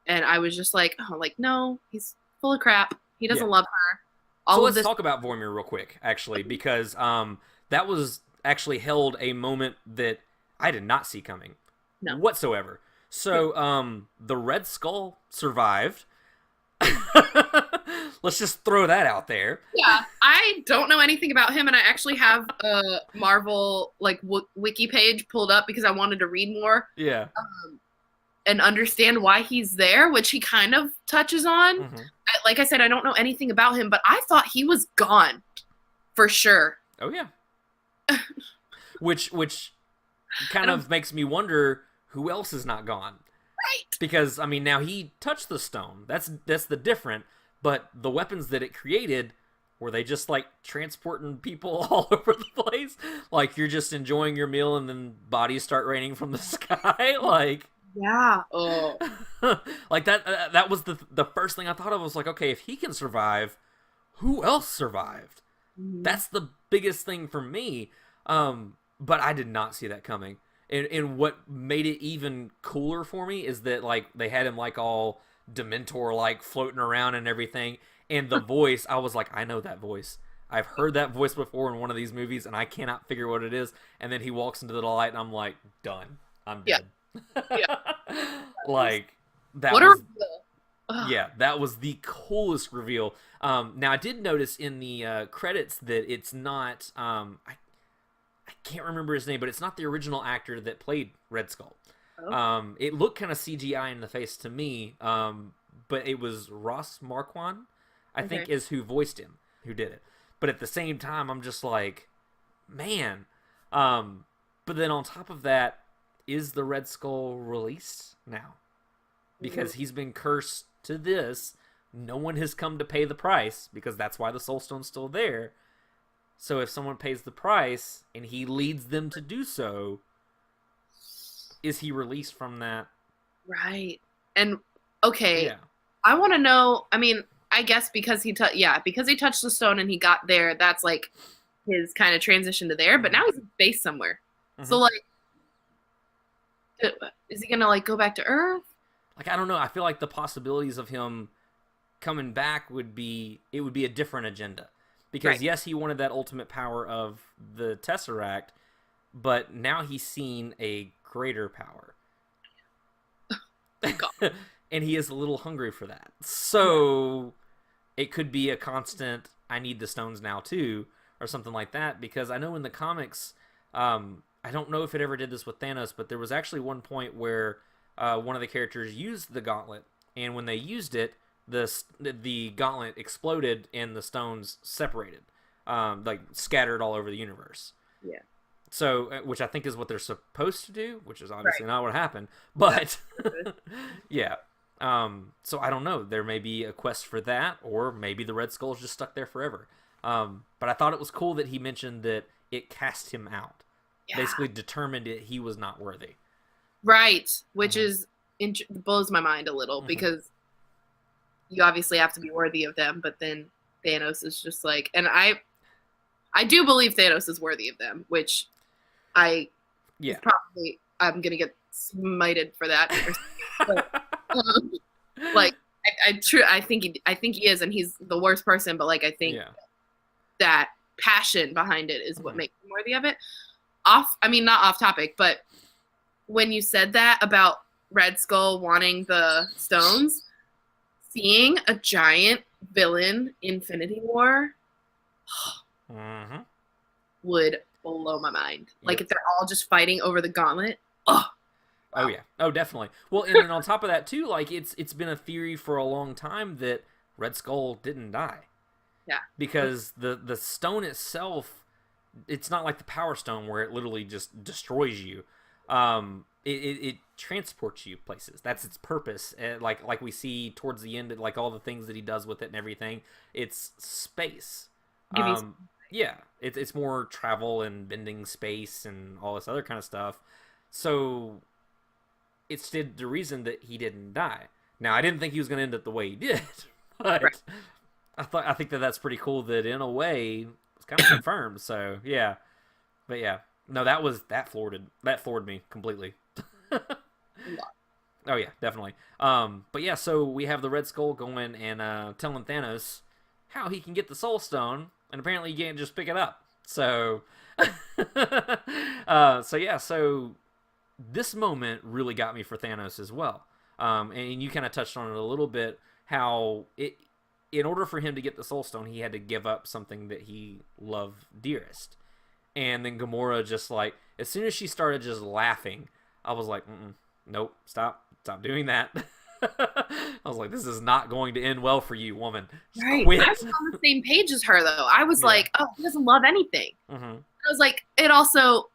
And I was just like, oh, like, no, he's full of crap. He doesn't love her. So let's talk about Vormir real quick, actually, because that was actually held a moment that I did not see coming whatsoever. So the Red Skull survived. Let's just throw that out there. Yeah, I don't know anything about him, and I actually have a Marvel like wiki page pulled up because I wanted to read more. Yeah. And understand why he's there, which he kind of touches on. Like I said, I don't know anything about him, but I thought he was gone for sure. Oh yeah. which kind of makes me wonder who else is not gone. Right. Because I mean, now he touched the stone. That's the different. But the weapons that it created, were they just like transporting people all over the place? Like, you're just enjoying your meal and then bodies start raining from the sky? Like, yeah. Oh. Like that was the first thing I thought of. Was like, okay, if he can survive, who else survived? That's the biggest thing for me. But I did not see that coming. And what made it even cooler for me is that, like, they had him like all Dementor like floating around and everything, and the voice, I was like, I know that voice. I've heard that voice before in one of these movies, and I cannot figure what it is. And then he walks into the light, and I'm like, done. I'm dead. Yeah. Like, that what was, yeah, that was the coolest reveal. Now I did notice in the credits that it's not I can't remember his name, but it's not the original actor that played Red Skull. It looked kind of CGI in the face to me, but it was Ross Marquand, I think, is who voiced him, who did it. But at the same time, I'm just like, man. But then on top of that, is the Red Skull released now? Because he's been cursed to this. No one has come to pay the price, because that's why the Soul Stone's still there. So if someone pays the price and he leads them to do so, is he released from that? Right. And okay, I want to know. I mean, I guess because he touched the stone and he got there. That's like his kind of transition to there. But now he's in space somewhere. So like, is he gonna like go back to Earth? Like, I don't know. I feel like the possibilities of him coming back would be a different agenda. Because yes, he wanted that ultimate power of the Tesseract, but now he's seen a greater power. And he is a little hungry for that. So it could be a constant, I need the stones now too, or something like that. Because I know in the comics, I don't know if it ever did this with Thanos, but there was actually one point where one of the characters used the gauntlet, and when they used it, the gauntlet exploded and the stones separated, like scattered all over the universe. Yeah. So, which I think is what they're supposed to do, which is obviously not what happened. But yeah. So I don't know. There may be a quest for that, or maybe the Red Skull's just stuck there forever. But I thought it was cool that he mentioned that it cast him out. Yeah. Basically determined that he was not worthy. Right. Which is blows my mind a little, because you obviously have to be worthy of them, but then Thanos is just like, and I do believe Thanos is worthy of them, which Yeah. I'm gonna get smited for that. But, like I think he is, and he's the worst person. But like I think that passion behind it is what makes him worthy of it. Not off topic, but when you said that about Red Skull wanting the stones, seeing a giant villain Infinity War would blow my mind. Like if they're all just fighting over the gauntlet. Oh. Wow. Oh yeah. Oh, definitely. Well, and then on top of that too, like it's been a theory for a long time that Red Skull didn't die. Yeah. Because the stone itself, it's not like the Power Stone where it literally just destroys you. It transports you places. That's its purpose. Like we see towards the end, like all the things that he does with it and everything. It's space. Yeah. It's more travel and bending space and all this other kind of stuff. So it's the reason that he didn't die. Now, I didn't think he was going to end up the way he did, but I think that's pretty cool that in a way it's kind of confirmed. So yeah, but yeah, no, that floored me completely. Oh yeah, definitely. But yeah, so we have the Red Skull going and telling Thanos how he can get the Soul Stone, and apparently you can't just pick it up. So, so this moment really got me for Thanos as well. And you kind of touched on it a little bit, how in order for him to get the Soul Stone, he had to give up something that he loved dearest. And then Gamora just like, as soon as she started just laughing, I was like, nope, stop doing that. I was like, this is not going to end well for you, woman. Just quit. I was on the same page as her, though. I was like, oh, he doesn't love anything. Mm-hmm. I was like, it also,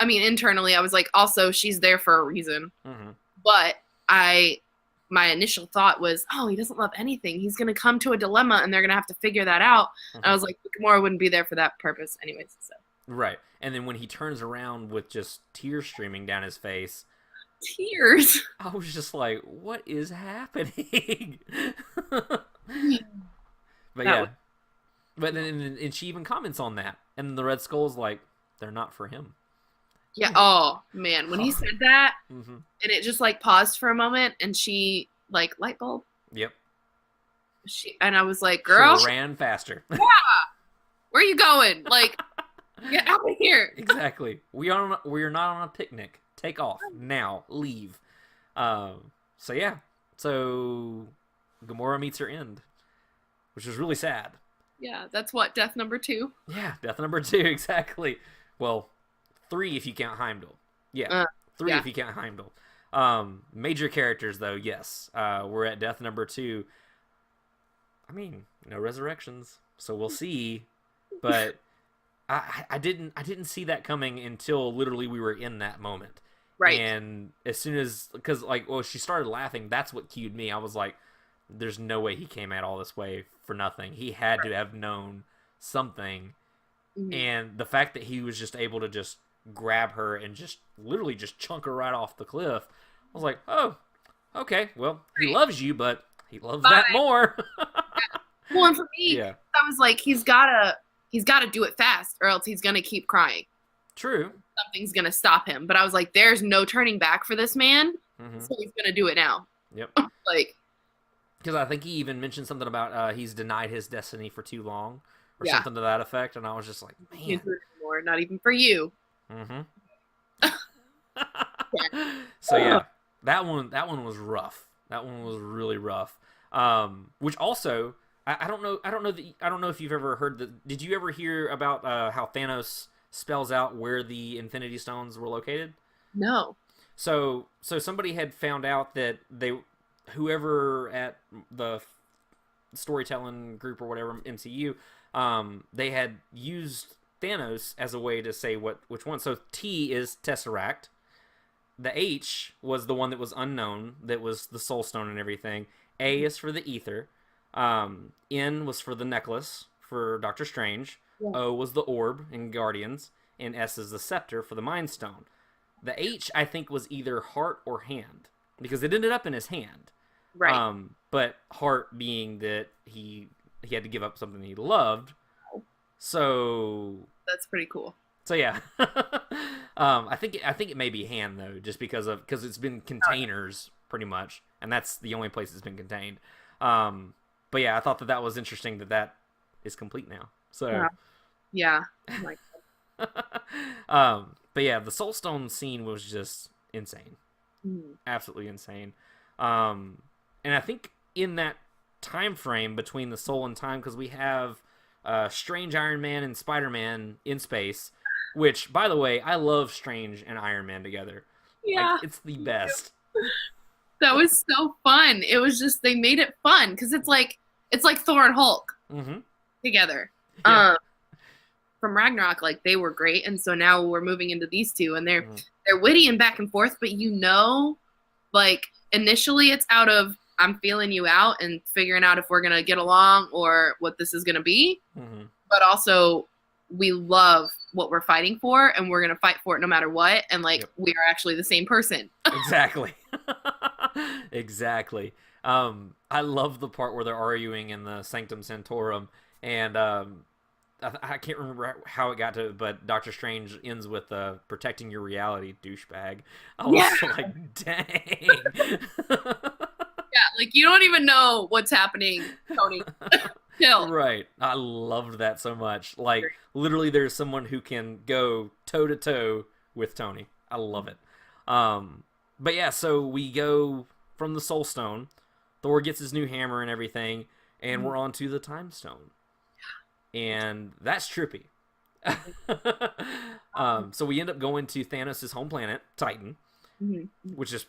internally, I was like, also, she's there for a reason. Mm-hmm. But my initial thought was, oh, he doesn't love anything. He's going to come to a dilemma, and they're going to have to figure that out. Mm-hmm. And I was like, Gamora wouldn't be there for that purpose anyways. So. Right. And then when he turns around with just tears streaming down his face. Tears? I was just like, what is happening? But yeah. But then and she even comments on that. And the Red Skull's like, they're not for him. Yeah. Oh, man. When he said that, mm-hmm. and it just like paused for a moment, and she like, light bulb. Yep. And I was like, girl. She ran faster. Yeah. Where are you going? Like, get out of here. Exactly. We are not on a picnic. Take off now. Leave. So yeah. So Gamora meets her end, which is really sad. Yeah, that's what, death number 2? Yeah, death number 2, exactly. Well, 3 if you count Heimdall. Yeah, 3 if you count Heimdall. Major characters though, yes. We're at death number 2. No resurrections, so we'll see. But I didn't see that coming until literally we were in that moment. Right. And as soon as, because she started laughing, that's what cued me. I was like, there's no way he came out all this way for nothing. He had to have known something. Mm-hmm. And the fact that he was just able to just grab her and just literally just chunk her right off the cliff, I was like, oh, okay, well, he loves you, but he loves that more. Well, and for me, I was like, he's gotta do it fast, or else he's gonna keep crying. True. Something's gonna stop him. But I was like, there's no turning back for this man, so he's gonna do it now. Yep. Like, because I think he even mentioned something about he's denied his destiny for too long, or something to that effect, and I was just like, man, more, not even for you. Mm-hmm. So yeah, that one was rough. That one was really rough. Which also, I don't know if you've ever heard that. Did you ever hear about how Thanos spells out where the Infinity Stones were located? No. So somebody had found out that whoever at the storytelling group or whatever, MCU, they had used Thanos as a way to say which one. So T is Tesseract. The H was the one that was unknown, that was the Soul Stone and everything. A is for the Ether. N was for the necklace for Doctor Strange. Yeah. O was the orb in Guardians. And S is the scepter for the Mind Stone. The H, I think, was either heart or hand, because it ended up in his hand. Right. But heart being that he had to give up something he loved. So that's pretty cool. So yeah, I think it may be hand though, just because it's been containers pretty much, and that's the only place it's been contained. But yeah, I thought that was interesting that is complete now. So yeah. Like, but yeah, the Soul Stone scene was just insane, absolutely insane. And I think in that time frame between the Soul and Time, because we have Strange Iron Man and Spider-Man in space. Which, by the way, I love Strange and Iron Man together. yeah. Like, it's the best. That was so fun. It was just, they made it fun because it's like Thor and Hulk together. Yeah. From Ragnarok, like, they were great, and so now we're moving into these two, and they're witty and back and forth, but like, initially it's out of I'm feeling you out and figuring out if we're gonna get along or what this is gonna be, but also we love what we're fighting for, and we're gonna fight for it no matter what, and like we are actually the same person. Exactly. Exactly. I love the part where they're arguing in the Sanctum Sanctorum, and I can't remember how it got to it, but Doctor Strange ends with protecting your reality, douchebag. I was like, dang. Yeah, like, you don't even know what's happening, Tony. Chill. Right. I loved that so much. Like, literally there's someone who can go toe-to-toe with Tony. I love it. But yeah, so we go from the Soul Stone. Thor gets his new hammer and everything, and we're on to the Time Stone. And that's trippy. So we end up going to Thanos' home planet, Titan, which is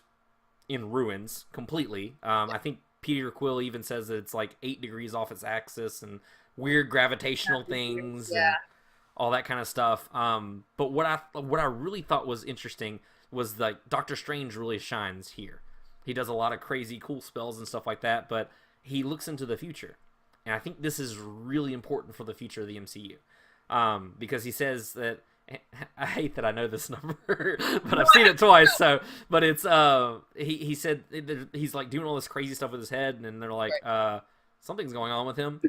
in ruins completely. I think Peter Quill even says that it's like 8 degrees off its axis and weird gravitational things and all that kind of stuff. But what I really thought was interesting was like Doctor Strange really shines here. He does a lot of crazy cool spells and stuff like that, but he looks into the future. And I think this is really important for the future of the MCU. Because he says that, I hate that I know this number, but I've seen it twice. So, but it's he said he's like doing all this crazy stuff with his head, and then they're like, something's going on with him.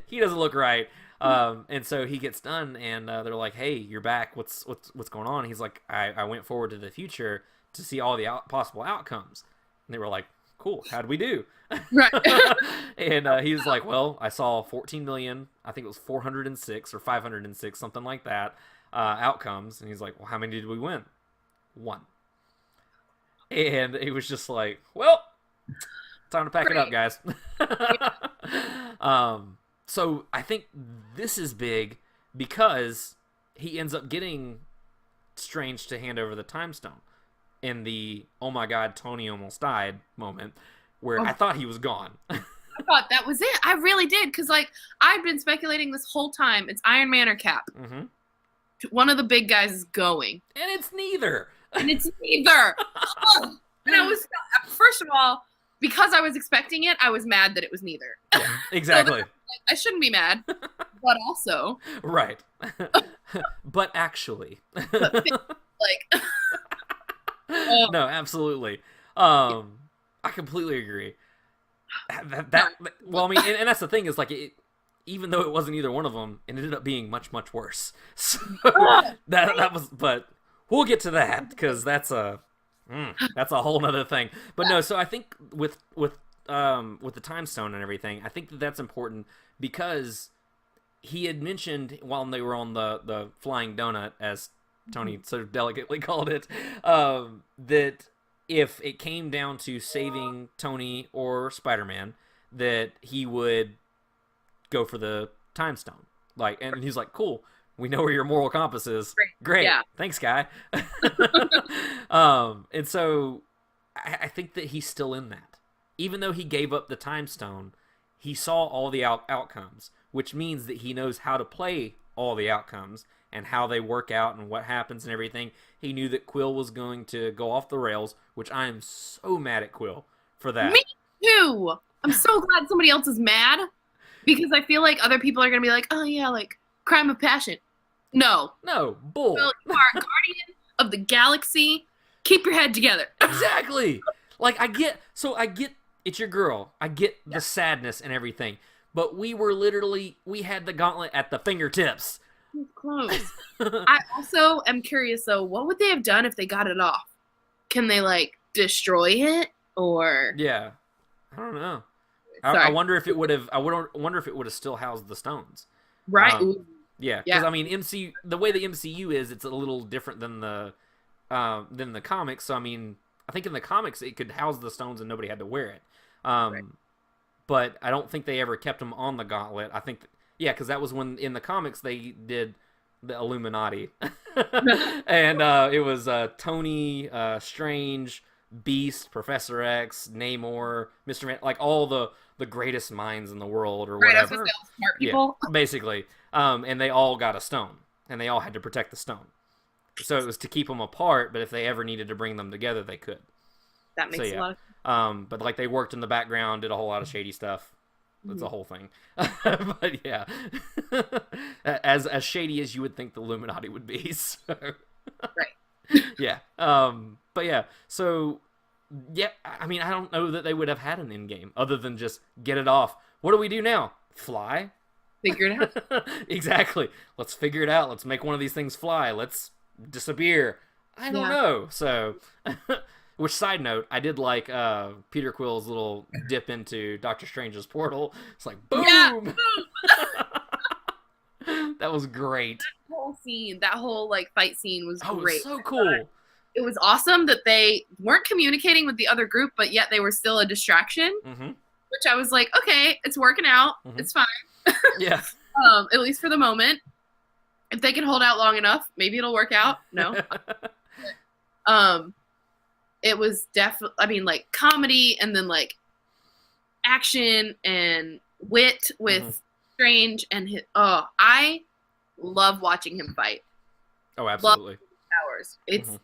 He doesn't look right. And so he gets done, and they're like, "Hey, you're back. What's going on?" And he's like, "I went forward to the future to see all the possible outcomes." And they were like, "Cool. How'd we do?" Right. And he was like, "Well, I saw 14 million. I think it was 406 or 506, something like that, outcomes." And he's like, "Well, how many did we win?" 1. And it was just like, "Well, time to pack it up, guys." So I think this is big because he ends up getting Strange to hand over the Time Stone in the "oh my god, Tony almost died" moment, where I thought he was gone. I thought that was it. I really did, because like I've been speculating this whole time it's Iron Man or Cap. One of the big guys is going, and it's neither. And I was, first of all, because I was expecting it, I was mad that it was neither. Yeah, exactly. So I shouldn't be mad, but also right. But actually, like, no, absolutely. I completely agree. Well, I mean, and that's the thing is like, even though it wasn't either one of them, it ended up being much, much worse. So that was, but we'll get to that because that's a whole nother thing. But no, so I think with the Time Stone and everything, I think that's important because he had mentioned while they were on the flying donut, as Tony so delicately called it, that if it came down to saving Tony or Spider-Man, that he would go for the Time Stone. Like, and he's like, "Cool, we know where your moral compass is. Great. Yeah. Thanks, guy." And so I think that he's still in that. Even though he gave up the Time Stone, he saw all the outcomes, which means that he knows how to play all the outcomes and how they work out and what happens and everything. He knew that Quill was going to go off the rails, which I am so mad at Quill for that. Me too. I'm so glad somebody else is mad, because I feel like other people are going to be like, "Oh yeah, like crime of passion." No, bull. Well, you are a guardian of the galaxy. Keep your head together. Exactly. Like, I get it's your girl. I get the sadness and everything. But we had the gauntlet at the fingertips. It's close. I also am curious though, what would they have done if they got it off? Can they like destroy it or? Yeah, I don't know. Sorry. I wonder if it would have. Wonder if it would have still housed the stones. Right. Yeah, because Yeah. I mean, the way the MCU is, it's a little different than the comics. So I mean, I think in the comics it could house the stones and nobody had to wear it. Right. But I don't think they ever kept them on the gauntlet. I think, yeah, because that was when in the comics they did the Illuminati, and it was Tony, Strange, Beast, Professor X, Namor, Mr. Man, like all the greatest minds in the world or Right. I was whatever. gonna say, all smart people. Yeah, basically. And they all got a stone, and they all had to protect the stone. So it was to keep them apart, but if they ever needed to bring them together, they could. That makes So, a lot of But like they worked in the background, did a whole lot of shady stuff. That's a whole thing. But yeah, as shady as you would think the Illuminati would be. So. Right. Yeah. But yeah. So yeah, I mean, I don't know that they would have had an end game other than just get it off. What do we do now? Fly? figure it out. Exactly. Let's figure it out. Let's make one of these things fly. Let's disappear. I don't know. So, which side note, I did like Peter Quill's little dip into Doctor Strange's portal. It's like boom. Yeah. That was great. That whole scene, that whole like fight scene was Oh, great. it was so cool. It was awesome that they weren't communicating with the other group, but yet they were still a distraction. Mm-hmm. Which I was like, okay, it's working out. Mhm. It's fine. Yeah. At least for the moment. If they can hold out long enough, maybe it'll work out. No. It was definitely, I mean, like comedy and then like action and wit with Strange and his. Oh, I love watching him fight. Oh, absolutely. Powers. It's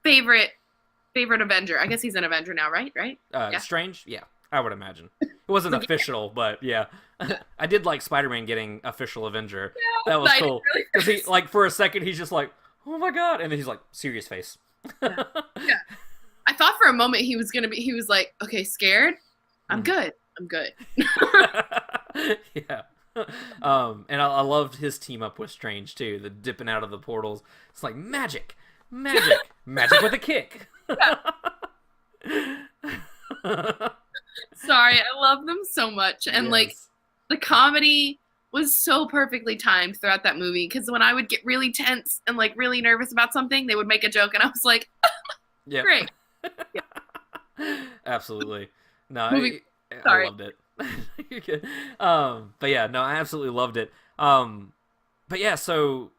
favorite Avenger. I guess he's an Avenger now, right? Right? Yeah. Strange? Yeah, I would imagine. It wasn't official, but yeah. I did like Spider-Man getting official Avenger. Yeah, that was I cool. really Because he, like, for a second, he's just like, oh my god. And then he's like, serious face. Yeah. I thought for a moment he was like, okay, scared? I'm good. Yeah. And I loved his team up with Strange, too. The dipping out of the portals. It's like, magic with a kick. Sorry, I love them so much. And like the comedy was so perfectly timed throughout that movie because when I would get really tense and like really nervous about something, they would make a joke and I was like, yeah, great. Absolutely. No, Sorry. I loved it. You're good. But yeah, no, I absolutely loved it. But yeah, so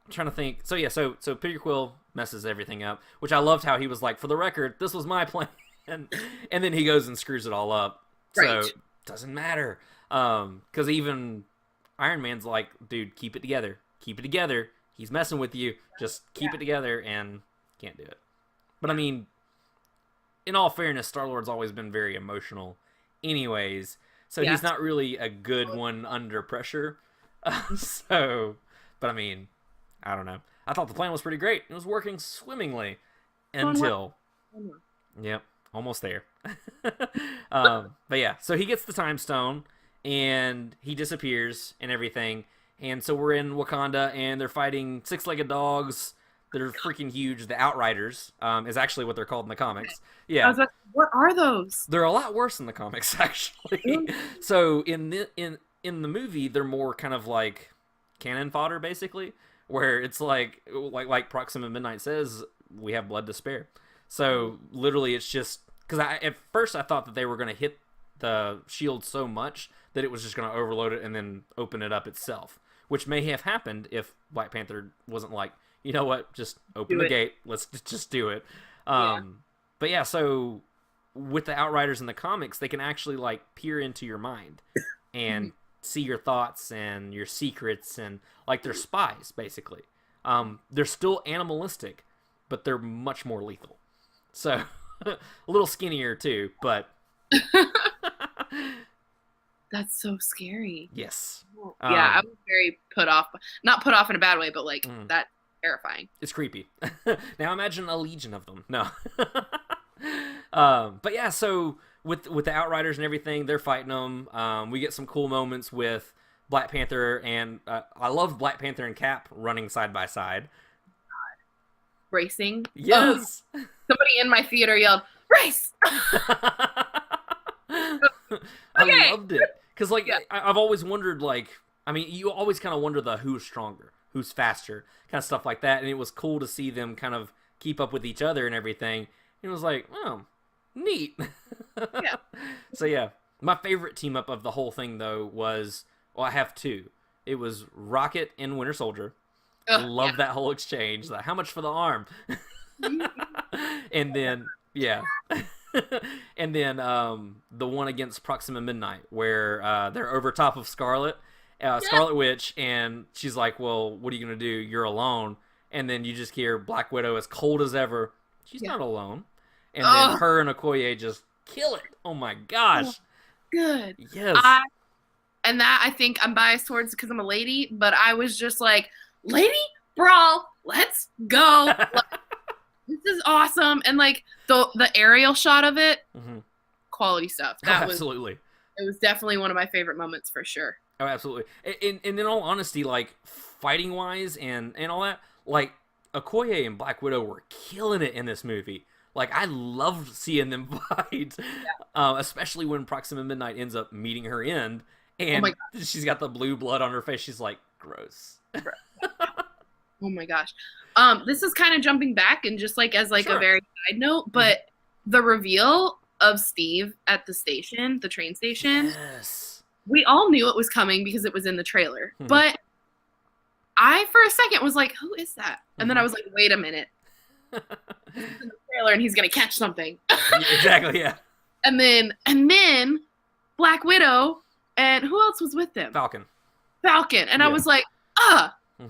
I'm trying to think. So yeah, so Peter Quill messes everything up, which I loved how he was like, for the record, this was my plan. And then he goes and screws it all up. Right. So doesn't matter. Because even Iron Man's like, dude, keep it together. Keep it together. He's messing with you. Just keep it together, and can't do it. But I mean, in all fairness, Star-Lord's always been very emotional anyways. So he's not really a good one under pressure. But I mean, I don't know. I thought the plan was pretty great. It was working swimmingly until... Yep. Almost there. But yeah, so he gets the time stone and he disappears and everything. And so we're in Wakanda and they're fighting six-legged dogs that are freaking huge. The Outriders is actually what they're called in the comics. Yeah. I was like, what are those? They're a lot worse in the comics, actually. So in the movie, they're more kind of like cannon fodder, basically, where it's like Proxima Midnight says, we have blood to spare. So literally, it's just because at first I thought that they were going to hit the shield so much that it was just going to overload it and then open it up itself, which may have happened if Black Panther wasn't like, you know what, just open the gate, let's just do it. But yeah, so with the Outriders in the comics, they can actually like peer into your mind and see your thoughts and your secrets, and like they're spies basically. They're still animalistic, but they're much more lethal. So, a little skinnier too, but... That's so scary. Yes. Yeah, I was very put off. Not put off in a bad way, but like, that's terrifying. It's creepy. Now imagine a legion of them. No. But yeah, so with the Outriders and everything, they're fighting them. We get some cool moments with Black Panther and I love Black Panther and Cap running side by side. Racing. Yes. Oh, somebody in my theater yelled, "Race!" I loved it because like Yeah. I've always wondered, like, I mean, you always kind of wonder the who's stronger, who's faster, kind of stuff like that, and it was cool to see them kind of keep up with each other and everything. It was like, oh, neat. Yeah. So yeah, my favorite team up of the whole thing though was, well, I have two. It was Rocket and Winter Soldier. Love that whole exchange. Like, how much for the arm? And then and then the one against Proxima Midnight where they're over top of Scarlet Witch, and she's like, well, what are you gonna do? You're alone. And then you just hear Black Widow as cold as ever. She's not alone. And then her and Okoye just kill it. Oh my gosh. Good. Yes. And that, I think I'm biased towards because I'm a lady, but I was just like, lady brawl, let's go. Like, this is awesome. And like the aerial shot of it, quality stuff. That was absolutely. It was definitely one of my favorite moments for sure. Oh, absolutely. And in all honesty, like fighting wise and all that, like Okoye and Black Widow were killing it in this movie. Like, I loved seeing them fight, especially when Proxima Midnight ends up meeting her end, and she's got the blue blood on her face. She's like, gross. Oh my gosh. This is kind of jumping back and just like as like Sure. a very side note, but the reveal of Steve at the station, the train station, Yes. we all knew it was coming because it was in the trailer. But I, for a second, was like, who is that? And then I was like, wait a minute. He's in the trailer and he's going to catch something. Exactly, yeah. And then Black Widow and who else was with them? Falcon. And I was like,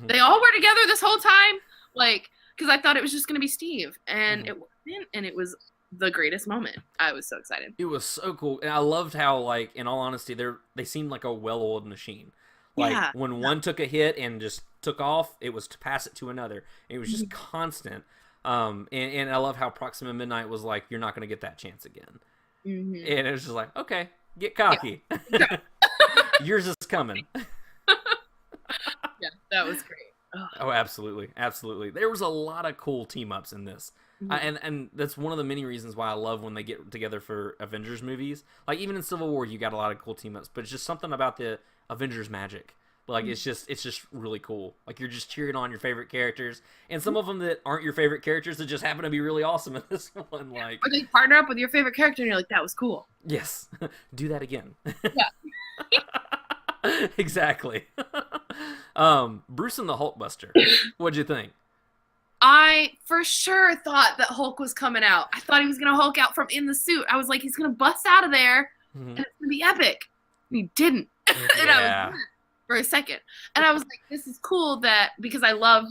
they all were together this whole time? Like, because I thought it was just going to be Steve. And it wasn't. And it was the greatest moment. I was so excited. It was so cool. And I loved how, like, in all honesty, they seemed like a well-oiled machine. Like, when one took a hit and just took off, it was to pass it to another. It was just constant. And I love how Proxima Midnight was like, you're not going to get that chance again. And it was just like, okay, get cocky. Yeah. Yours is coming. Yeah, that was great. Oh, absolutely. Absolutely. There was a lot of cool team-ups in this. And that's one of the many reasons why I love when they get together for Avengers movies. Like, even in Civil War, you got a lot of cool team-ups. But it's just something about the Avengers magic. Like, it's just really cool. Like, you're just cheering on your favorite characters. And some of them that aren't your favorite characters that just happen to be really awesome in this one. Like, or they partner up with your favorite character and you're like, that was cool. Yes. Do that again. Yeah. Exactly. Bruce and the Hulkbuster. What'd you think? I for sure thought that Hulk was coming out. I thought he was going to Hulk out from in the suit. I was like, he's going to bust out of there and it's going to be epic. And he didn't. And I was for a second. And I was like, this is cool that because I love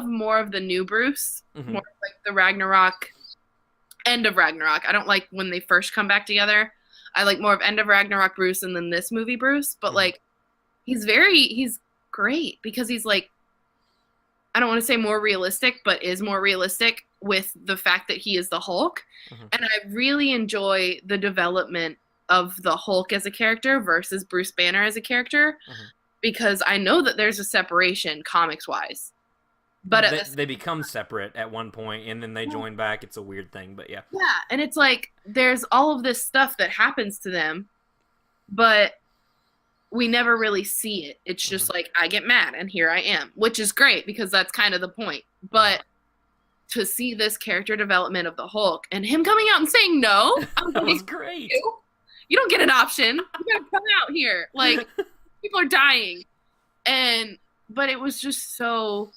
more of the new Bruce, more like the Ragnarok, end of Ragnarok. I don't like when they first come back together. I like more of end of Ragnarok Bruce and then this movie Bruce. But like, he's great because he's like, I don't want to say more realistic, but is more realistic with the fact that he is the Hulk. And I really enjoy the development of the Hulk as a character versus Bruce Banner as a character because I know that there's a separation comics wise. But they become separate at one point and then they join back. It's a weird thing, but yeah. Yeah, and it's like there's all of this stuff that happens to them, but we never really see it. It's just like I get mad and here I am, which is great because that's kind of the point. But to see this character development of the Hulk and him coming out and saying no, that was great. You don't get an option. You gotta come out here. Like people are dying. But it was just so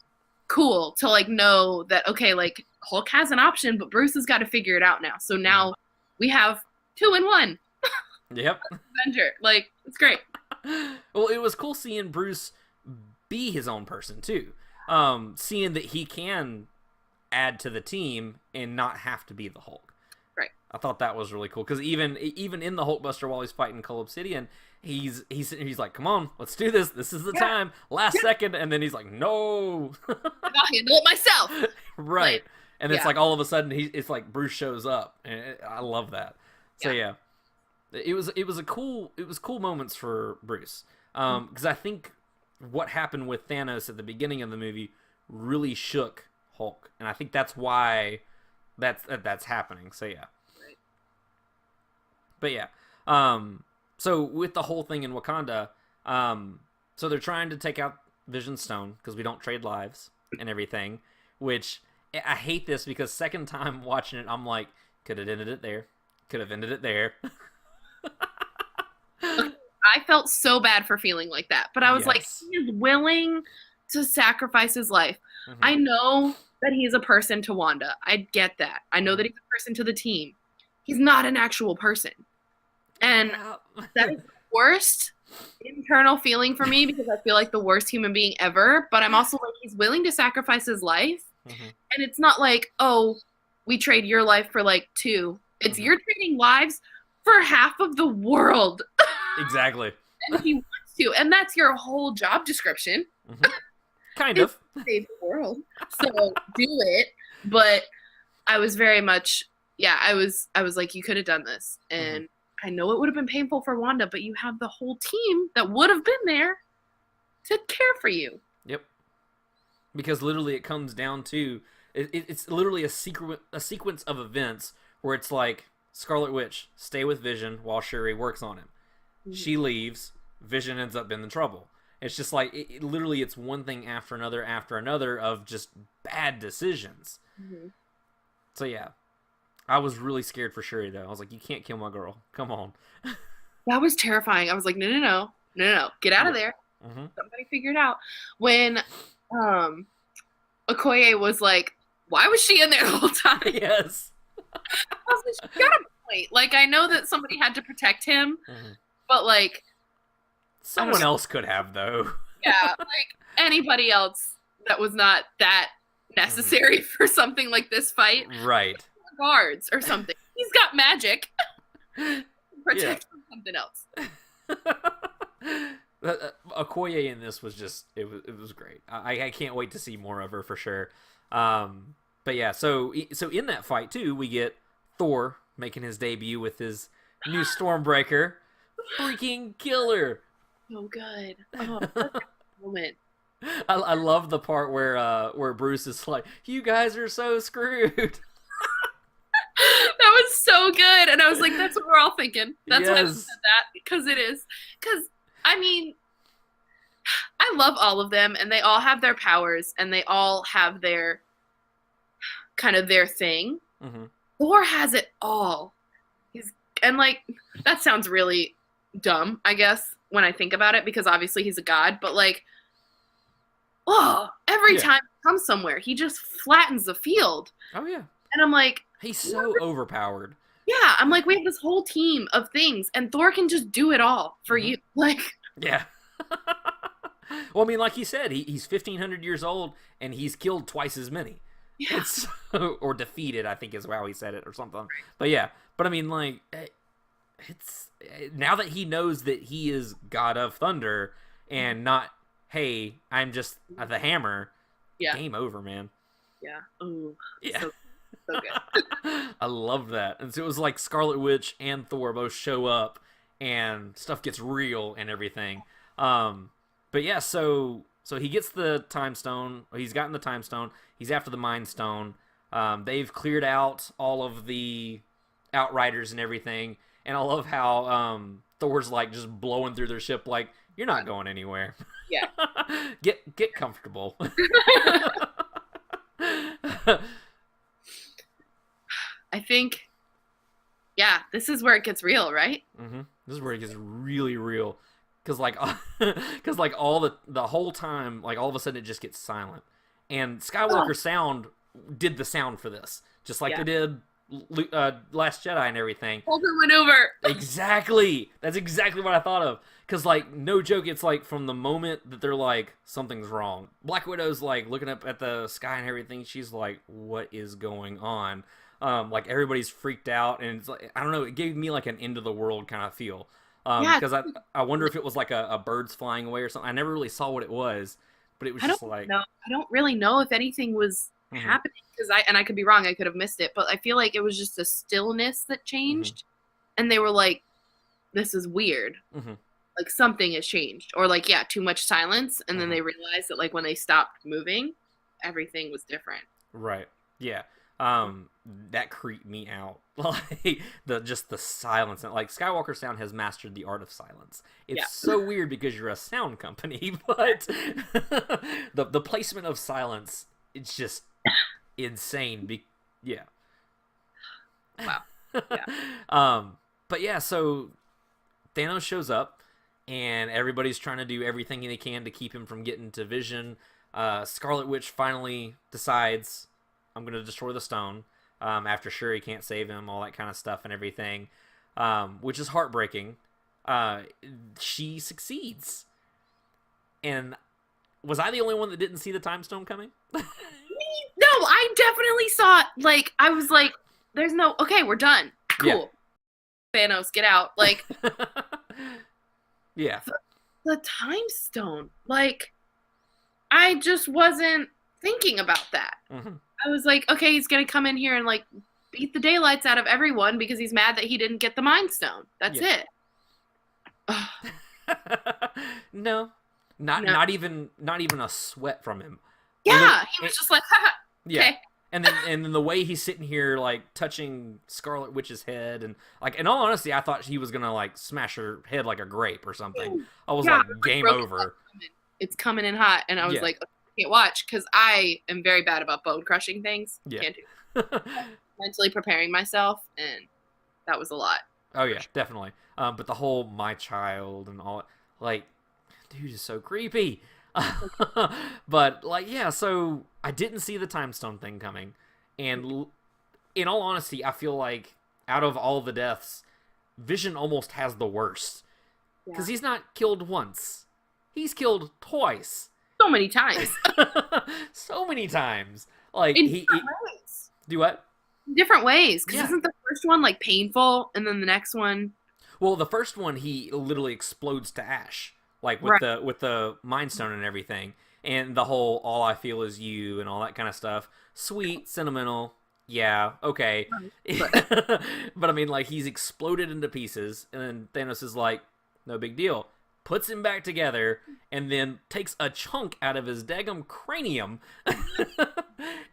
cool to like know that okay, like Hulk has an option, but Bruce has got to figure it out now. So now we have 2 in 1. Yep. Avenger. Like, it's great. Well, it was cool seeing Bruce be his own person too. Seeing that he can add to the team and not have to be the Hulk. Right. I thought that was really cool because even in the Hulkbuster while he's fighting Cull Obsidian, he's like, "Come on, let's do this. This is the time. Last second," and then he's like, "No, I'll handle it myself." Right. Like, and it's like all of a sudden it's like Bruce shows up, and I love that. So yeah. It was cool moments for Bruce. Because I think what happened with Thanos at the beginning of the movie really shook Hulk, and I think that's why that's happening. So yeah. Right. But yeah. So with the whole thing in Wakanda, so they're trying to take out Vision's stone because we don't trade lives and everything, which I hate this because second time watching it, I'm like, could have ended it there. Could have ended it there. I felt so bad for feeling like that, but I was like, Yes. he is willing to sacrifice his life. Mhm. I know that he's a person to Wanda. I get that. I know that he's a person to the team. He's not an actual person. And that is the worst internal feeling for me because I feel like the worst human being ever. But I'm also like, he's willing to sacrifice his life. Mhm. And it's not like, oh, we trade your life for like 2. It's Mhm. you're trading lives for half of the world. Exactly. And he wants to. And that's your whole job description. Mhm. Kind of. Save the world. So do it. But I was very much, I was like, you could have done this. And I know it would have been painful for Wanda, but you have the whole team that would have been there to care for you. Yep. Because literally it comes down to it's literally a sequence of events where it's like Scarlet Witch stay with Vision while Shuri works on him. She leaves, Vision ends up in the trouble. It's just like literally it's one thing after another of just bad decisions. So yeah, I was really scared for Shuri though. I was like, you can't kill my girl. Come on. That was terrifying. I was like, no, get out of there. Somebody figure it out. When Okoye was like, why was she in there the whole time? Yes. I was like, she got a point. Like, I know that somebody had to protect him, but like, Someone else could have though. yeah, like anybody else that was not that necessary for something like this fight. Right. Guards or something. He's got magic. Protect from something else. Okoye in this was just it was great. I can't wait to see more of her for sure. But yeah, so in that fight too, we get Thor making his debut with his new Stormbreaker, freaking killer. So good. Oh, that's a moment. I love the part where Bruce is like, "You guys are so screwed." That was so good, and I was like, "That's what we're all thinking." That's why I Yes. said that because it is. Because I mean, I love all of them, and they all have their powers, and they all have their kind of their thing. Thor has it all. And like that sounds really dumb, I guess, when I think about it, because obviously he's a god, but like, every time he comes somewhere, he just flattens the field. Oh yeah. And I'm like, he's so overpowered. Yeah, I'm like, we have this whole team of things, and Thor can just do it all for you. Like, yeah. Well, I mean, like he said, he's 1,500 years old, and he's killed twice as many. Yeah. It's or defeated, I think is how he said it, or something. But yeah, but I mean, like, it's now that he knows that he is God of Thunder and not, hey, I'm just the hammer. Yeah. Game over, man. Yeah. Ooh. Yeah. So good. I love that. And so it was like Scarlet Witch and Thor both show up and stuff gets real and everything. But yeah, so he gets the time stone. He's gotten the time stone. He's after the mind stone. They've cleared out all of the Outriders and everything. And I love how Thor's like just blowing through their ship like, you're not going anywhere. Yeah. Get comfortable. I think, this is where it gets real, right? This is where it gets really real. Because like all the whole time, like all of a sudden it just gets silent. And Skywalker sound did the sound for this. Just like they did Last Jedi and everything. Holder went over. Exactly. That's exactly what I thought of. Because like, no joke, it's like from the moment that they're like, something's wrong. Black Widow's like looking up at the sky and everything. She's like, what is going on? Like everybody's freaked out. And it's like, I don't know, it gave me like an end of the world kind of feel. Because I wonder if it was like a birds flying away or something. I never really saw what it was, but it was just like, I don't really know if anything was happening because I could be wrong. I could have missed it, but I feel like it was just a stillness that changed, and they were like, this is weird. Mm-hmm. Like something has changed, or like too much silence, and then they realized that like when they stopped moving, everything was different. Right. Yeah. That creeped me out. Like the silence. Like Skywalker Sound has mastered the art of silence. It's so weird because you're a sound company, but the placement of silence, it's just insane. Yeah. Wow. Yeah. But yeah, so Thanos shows up and everybody's trying to do everything they can to keep him from getting to Vision. Scarlet Witch finally decides, I'm going to destroy the stone, after Shuri can't save him, all that kind of stuff and everything, which is heartbreaking. She succeeds. And was I the only one that didn't see the time stone coming? No, I definitely saw it. Like, I was like, there's no, okay, we're done. Cool. Yeah. Thanos, get out. Like, yeah. The time stone. Like, I just wasn't thinking about that. Mm-hmm. I was like, okay, he's going to come in here and, like, beat the daylights out of everyone because he's mad that he didn't get the Mind Stone. That's it. No. Not even a sweat from him. Yeah, he was just like, haha, yeah. Okay. And then the way he's sitting here, like, touching Scarlet Witch's head, and, like, in all honesty, I thought he was gonna, like, smash her head like a grape or something. I was like, game over. It's coming in hot, and I was like, okay, I can't watch, because I am very bad about bone-crushing things. Yeah. Can't do it. Mentally preparing myself, and that was a lot. Oh, yeah, definitely. But the whole my child and all, like, dude is so creepy. But, like, yeah, so I didn't see the time stone thing coming, and in all honesty, I feel like out of all the deaths, Vision almost has the worst, because he's not killed once, he's killed twice. So many times. So many times. Like, in different ways. Do what? In different ways, because isn't the first one, like, painful, and then the next one... Well, the first one, he literally explodes to ash. Like, with the Mind Stone and everything. And the whole, all I feel is you, and all that kind of stuff. Sweet, sentimental, yeah, okay. But I mean, like, he's exploded into pieces, and then Thanos is like, no big deal. Puts him back together, and then takes a chunk out of his daggum cranium,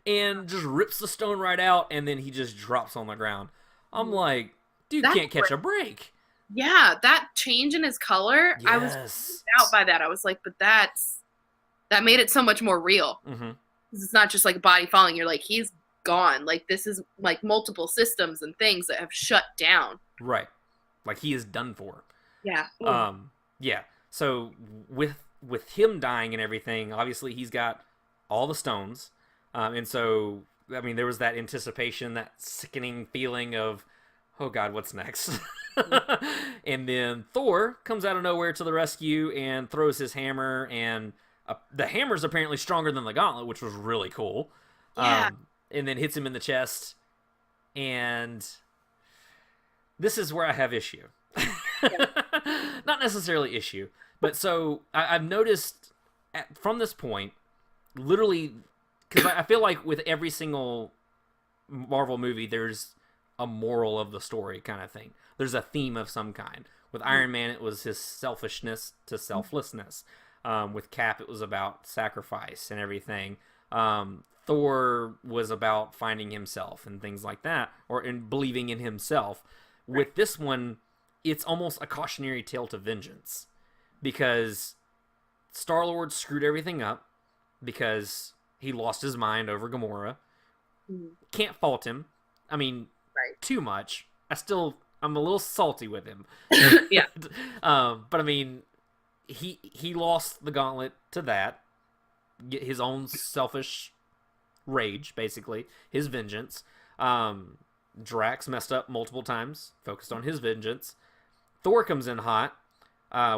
and just rips the stone right out, and then he just drops on the ground. I'm like, dude can't catch a break. Yeah, that change in his color, yes. I was freaked out by that. I was like, but that made it so much more real. Mm-hmm. It's not just like a body falling. You're like, he's gone. Like, this is like multiple systems and things that have shut down. Right. Like, he is done for. Yeah. Yeah. So with him dying and everything, obviously he's got all the stones. And so, I mean, there was that anticipation, that sickening feeling of, oh God, what's next? And then Thor comes out of nowhere to the rescue and throws his hammer, and the hammer's apparently stronger than the gauntlet, which was really cool. Yeah. And then hits him in the chest. And this is where I have issue. Not necessarily issue, but so I've noticed from this point, literally, because I feel like with every single Marvel movie, there's a moral of the story kind of thing. There's a theme of some kind. With Iron Man, it was his selfishness to selflessness. With Cap, it was about sacrifice and everything. Thor was about finding himself and things like that, or in believing in himself. With this one, it's almost a cautionary tale to vengeance, because Star-Lord screwed everything up because he lost his mind over Gamora. Can't fault him. I mean, too much. I'm a little salty with him. Yeah. But I mean, he lost the gauntlet to that. His own selfish rage, basically. His vengeance. Drax messed up multiple times, focused on his vengeance. Thor comes in hot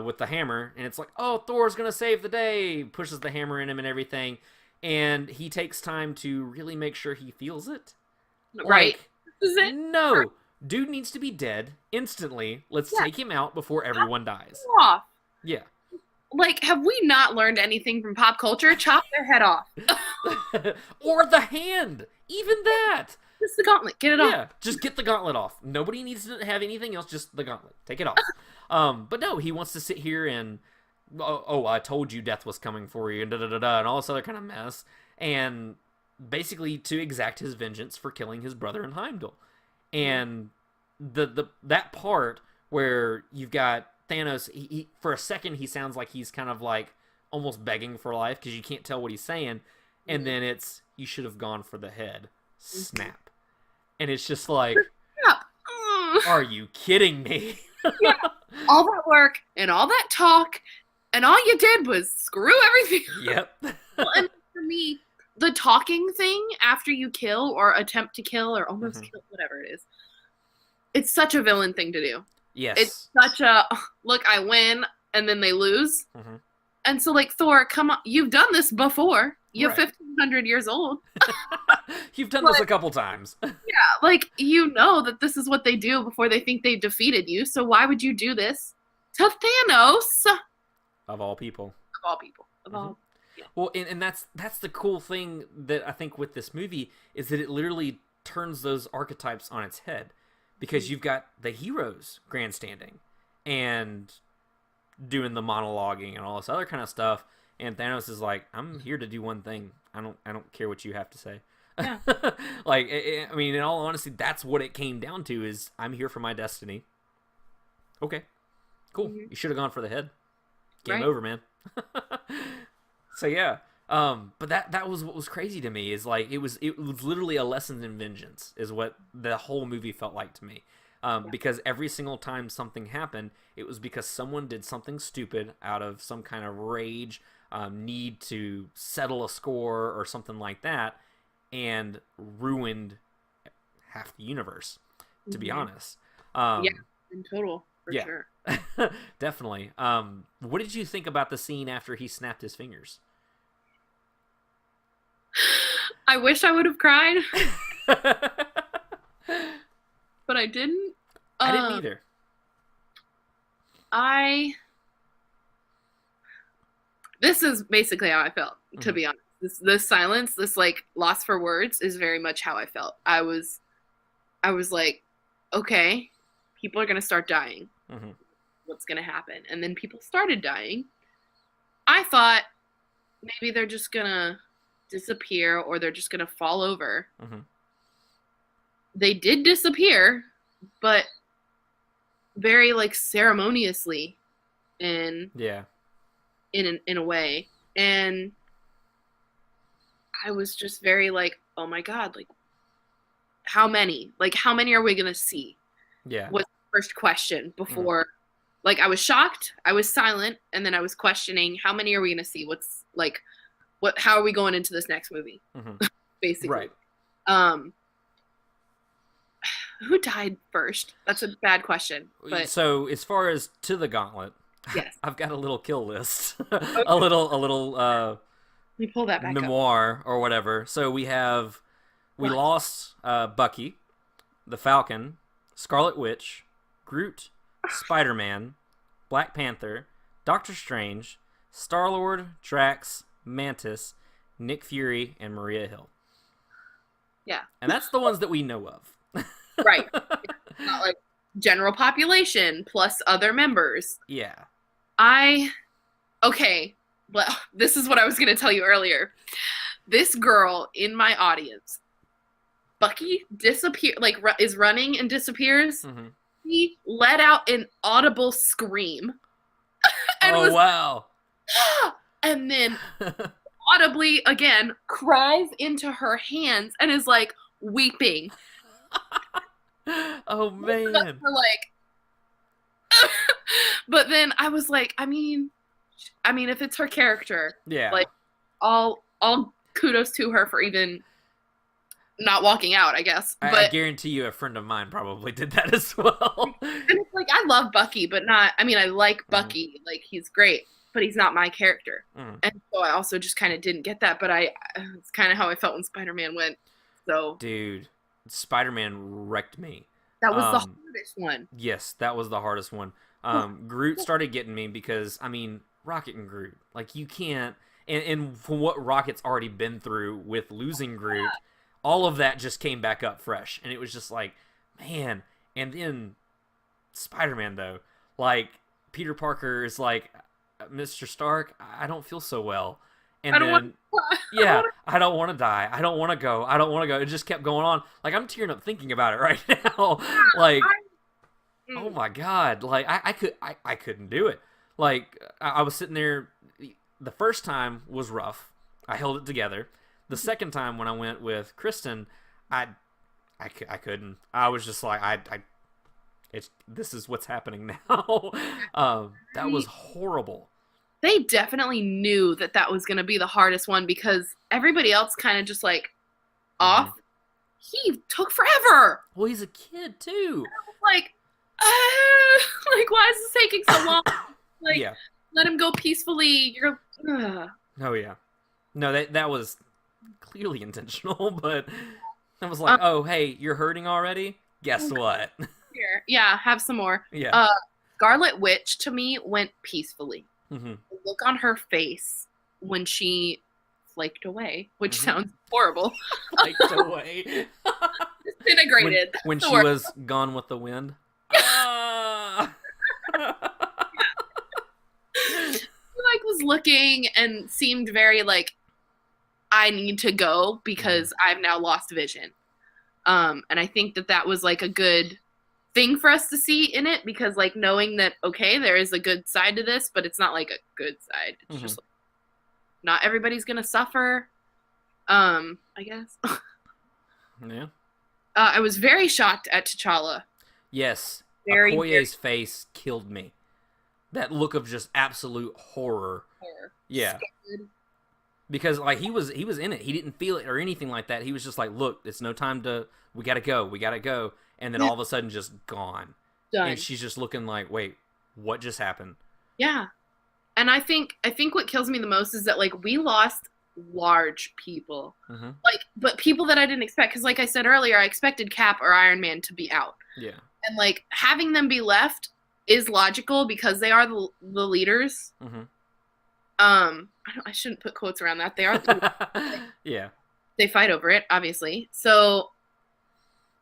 with the hammer, and it's like, oh, Thor's gonna save the day. Pushes the hammer in him and everything. And he takes time to really make sure he feels it. Right. Like, no. Dude needs to be dead instantly. Let's take him out before everyone dies. Off. Yeah. Like, have we not learned anything from pop culture? Chop their head off. Or the hand. Even that. Just the gauntlet. Get it off. Yeah, just get the gauntlet off. Nobody needs to have anything else, just the gauntlet. Take it off. But no, he wants to sit here and, I told you death was coming for you, and da-da-da-da, and all this other kind of mess. And basically to exact his vengeance for killing his brother in Heimdall. And that part where you've got Thanos, he for a second he sounds like he's kind of like almost begging for life because you can't tell what he's saying, and then it's, you should have gone for the head. Snap. And it's just like, are you kidding me? Yeah. All that work and all that talk, and all you did was screw everything up. Yep. Well, and for me, the talking thing after you kill or attempt to kill or almost kill, whatever it is, it's such a villain thing to do. Yes. It's such a, look, I win, and then they lose. And so, like, Thor, come on, you've done this before. You're 1,500 years old. You've done this a couple times. Yeah, like, you know that this is what they do before they think they've defeated you, so why would you do this to Thanos? Of all people. Of all people. Of all. Yeah. Well, and that's the cool thing that I think with this movie is that it literally turns those archetypes on its head. Because you've got the heroes grandstanding and doing the monologuing and all this other kind of stuff, and Thanos is like, I'm here to do one thing. I don't care what you have to say. Yeah. Like, I mean, in all honesty, that's what it came down to, is I'm here for my destiny. Okay, cool. You should have gone for the head. Game over, man. So yeah. But that was what was crazy to me, is like, it was literally a lesson in vengeance is what the whole movie felt like to me. Because every single time something happened, it was because someone did something stupid out of some kind of rage, need to settle a score or something like that, and ruined half the universe, to be honest. Yeah, in total, for sure. Definitely. What did you think about the scene after he snapped his fingers? I wish I would have cried. But I didn't. I didn't either. This is basically how I felt, to be honest. This silence, this like loss for words is very much how I felt. I was like, okay, people are going to start dying. What's going to happen? And then people started dying. I thought maybe they're just going to disappear or they're just going to fall over. They did disappear, but very like ceremoniously in a way. And I was just very like, oh my God, like how many are we going to see? Yeah. Was the first question before, like I was shocked, I was silent, and then I was questioning how many are we going to see? What's like, how are we going into this next movie? Basically. Right. Who died first? That's a bad question. But so as far as to the gauntlet, yes, I've got a little kill list, a little let me pull that back memoir up. Or whatever. So we lost Bucky, the Falcon, Scarlet Witch, Groot, Spider-Man, Black Panther, Doctor Strange, Star-Lord, Drax, Mantis, Nick Fury, and Maria Hill. Yeah. And that's the ones that we know of. Right. It's not like general population plus other members. Yeah. Okay, well, this is what I was going to tell you earlier. This girl in my audience, Bucky is running and disappears. He let out an audible scream. And wow. And then audibly again cries into her hands and is like weeping. Oh man. Like, but then I was like, I mean, if it's her character, yeah, like all kudos to her for even not walking out, I guess. But I guarantee you a friend of mine probably did that as well. And it's like, I love Bucky, but not, I mean, I like Bucky, like he's great, but he's not my character. And so I also just kind of didn't get that, but it's kind of how I felt when Spider-Man went. So dude, Spider-Man wrecked me. That was the hardest one. Yes, that was the hardest one. Groot started getting me because, I mean, Rocket and Groot. Like, you can't... And from what Rocket's already been through with losing Groot, all of that just came back up fresh, and it was just like, man. And then Spider-Man, though, like, Peter Parker is like, Mr. Stark, I don't feel so well. And I don't then, wanna... I don't want to die. I don't want to go. I don't want to go. It just kept going on. Like, I'm tearing up thinking about it right now. Like, oh my God. Like, I couldn't do it. Like, I was sitting there. The first time was rough. I held it together. The second time when I went with Kristen, I couldn't. I was just like, this is what's happening now. That was horrible. They definitely knew that was going to be the hardest one because everybody else kind of just like off. He took forever. Well, he's a kid too. Like, like, why is this taking so long? Like, let him go peacefully. Oh yeah. No, that was clearly intentional, but I was like, oh hey, you're hurting already? Guess what? Here, yeah, have some more. Yeah. Scarlet Witch to me went peacefully. Mm-hmm. The look on her face when she flaked away, which sounds horrible. Flaked away. Disintegrated. When she was gone with the wind. She was looking and seemed very like, I need to go because I've now lost vision. And I think that was like a good thing for us to see in it because like knowing that, okay, there is a good side to this, but it's not like a good side. It's just like, not everybody's going to suffer. I guess. Yeah. I was very shocked at T'Challa. Yes. Very, Okoye's face killed me. That look of just absolute horror. Yeah. Scared. Because like he was in it. He didn't feel it or anything like that. He was just like, look, it's no time we gotta go. And then all of a sudden just gone. Done. And she's just looking like, wait, what just happened? Yeah. And I think what kills me the most is that like we lost large people. Like, but people that I didn't expect. Because like I said earlier, I expected Cap or Iron Man to be out. Yeah. And like having them be left is logical because they are the leaders. I shouldn't put quotes around that. They are the yeah. They fight over it, obviously. So,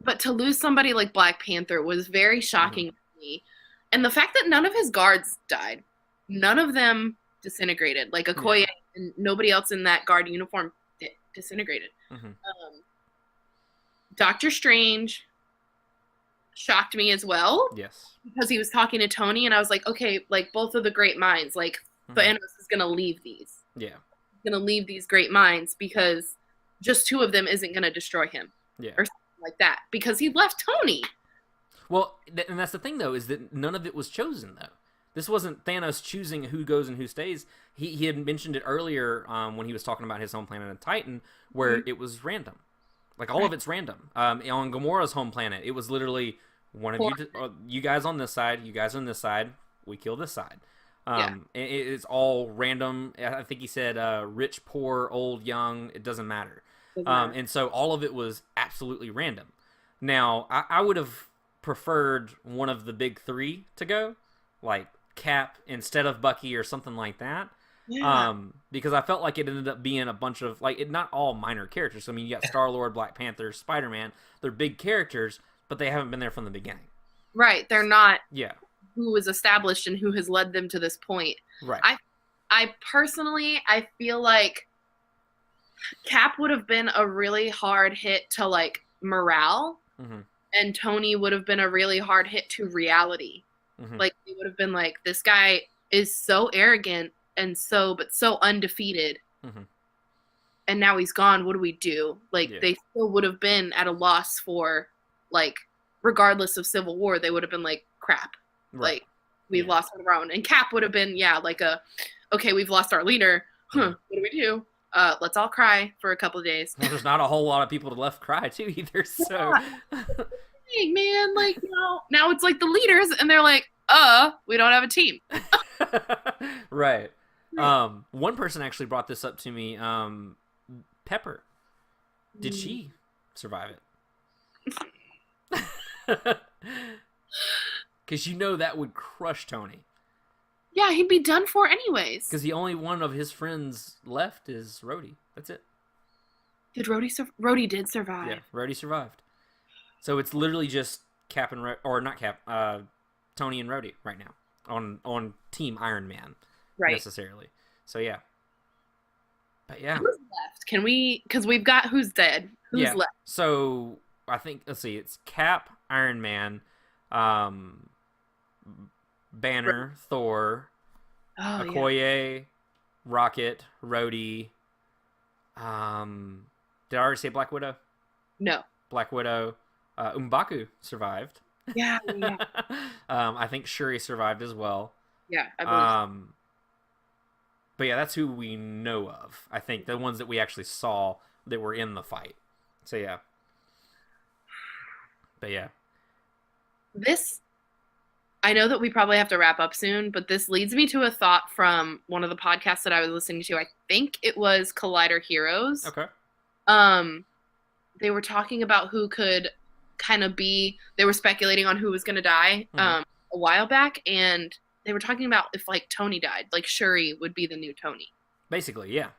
but to lose somebody like Black Panther was very shocking to me. And the fact that none of his guards died, none of them disintegrated. Like Okoye and nobody else in that guard uniform disintegrated. Doctor Strange shocked me as well. Yes. Because he was talking to Tony, and I was like, okay, like both of the great minds, like Thanos is gonna leave these. Yeah. He's gonna leave these great minds because just two of them isn't gonna destroy him. Yeah. Or something like that. Because he left Tony. Well, and that's the thing though, is that none of it was chosen though. This wasn't Thanos choosing who goes and who stays. He had mentioned it earlier when he was talking about his home planet of Titan, where it was random. Like all of it's random. On Gamora's home planet, it was literally one of you guys on this side, you guys on this side, we kill this side. It's all random. I think he said rich, poor, old, young, it doesn't matter. And so all of it was absolutely random. Now, I would have preferred one of the big three to go, like Cap instead of Bucky or something like that. Yeah. Because I felt like it ended up being a bunch of, like, not all minor characters. I mean, you got Star-Lord, Black Panther, Spider-Man. They're big characters, but they haven't been there from the beginning. Right. They're not who was established and who has led them to this point. Right. I personally, I feel like Cap would have been a really hard hit to, like, morale. And Tony would have been a really hard hit to reality. Like, they would have been like, this guy is so arrogant and so undefeated. And now he's gone. What do we do? Like, they still would have been at a loss for, like, regardless of Civil War, they would have been like, crap. Like, we've lost on our own. And Cap would have been, like okay, we've lost our leader. What do we do? Let's all cry for a couple of days. Well, there's not a whole lot of people to left cry, too, either, so... Hey, man, like, now it's like the leaders, and they're like, we don't have a team. Right. One person actually brought this up to me. Pepper. Did she survive it? Because that would crush Tony. Yeah, he'd be done for anyways. Because the only one of his friends left is Rhodey. That's it. Did Rhodey did survive? Yeah, Rhodey survived. So it's literally just Cap and or not Cap, Tony and Rhodey right now on Team Iron Man, Right. necessarily. So yeah, but yeah, Who's left? Can we? Because we've got who's dead. Who's left? So I think let's see, it's Cap, Iron Man, Banner, Thor, Oh yeah. Okoye, Rocket, Rhodey. Did I already say Black Widow? No. Black Widow. M'Baku survived. Yeah. Yeah. I think Shuri survived as well. Yeah. I believe. But yeah, that's who we know of. I think the ones that we actually saw that were in the fight. So yeah. But yeah. This, I know that we probably have to wrap up soon, but this leads me to a thought from one of the podcasts that I was listening to. I think it was Collider Heroes. Okay. They were talking about who could kind of be. They were speculating on who was going to die a while back, and they were talking about if like Tony died, like Shuri would be the new Tony. Basically, yeah.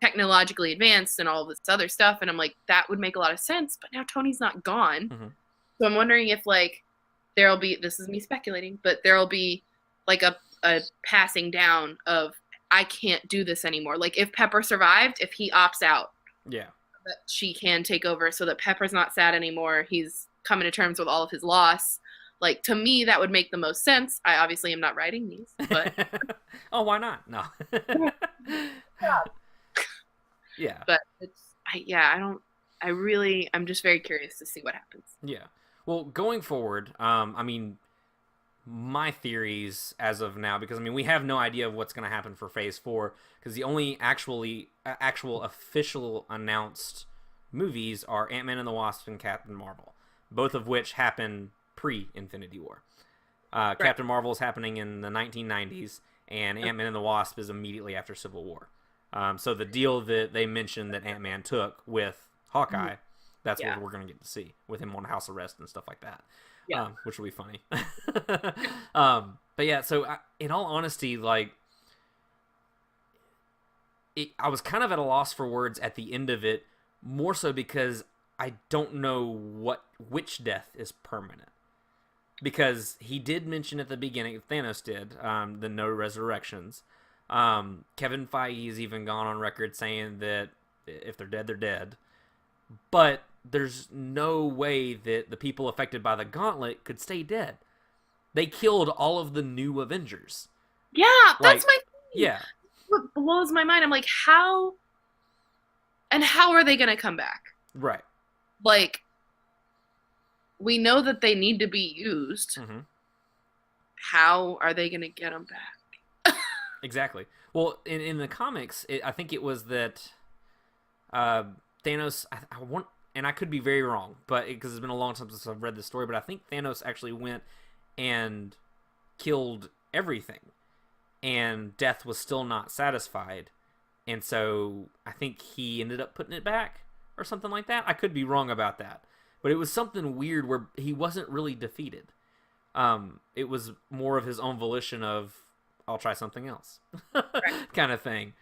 Technologically advanced and all of this other stuff, and I'm like, that would make a lot of sense. But now Tony's not gone, so I'm wondering if like there'll be. This is me speculating, but there'll be like a passing down of I can't do this anymore. Like if Pepper survived, if he opts out, Yeah. that she can take over so that Pepper's not sad anymore. He's coming to terms with all of his loss. Like, to me, that would make the most sense. I obviously am not writing these, but... Oh, why not? No. Yeah. But I'm just very curious to see what happens. Yeah. Well, going forward, I mean, my theories as of now, because I mean, we have no idea of what's going to happen for Phase 4, because the only actual official announced movies are Ant-Man and the Wasp and Captain Marvel, both of which happen pre-Infinity War. Right. Captain Marvel is happening in the 1990s, and Ant-Man and the Wasp is immediately after Civil War. So the deal that they mentioned that Ant-Man took with Hawkeye, that's what we're going to get to see with him on house arrest and stuff like that. Yeah. Which will be funny. But yeah, so in all honesty, like, I was kind of at a loss for words at the end of it, more so because I don't know which death is permanent. Because he did mention at the beginning, Thanos did, the no resurrections. Kevin Feige has even gone on record saying that if they're dead, they're dead. But there's no way that the people affected by the gauntlet could stay dead. They killed all of the new Avengers. Yeah, that's my thing. Yeah. What blows my mind, I'm like, how are they going to come back? Right. Like, we know that they need to be used. Mm-hmm. How are they going to get them back? Exactly. Well, in the comics, I think it was that Thanos, and I could be very wrong, but because it's been a long time since I've read the story, but I think Thanos actually went and killed everything, and Death was still not satisfied, and so I think he ended up putting it back or something like that. I could be wrong about that, but it was something weird where he wasn't really defeated. It was more of his own volition of, I'll try something else, kind of thing.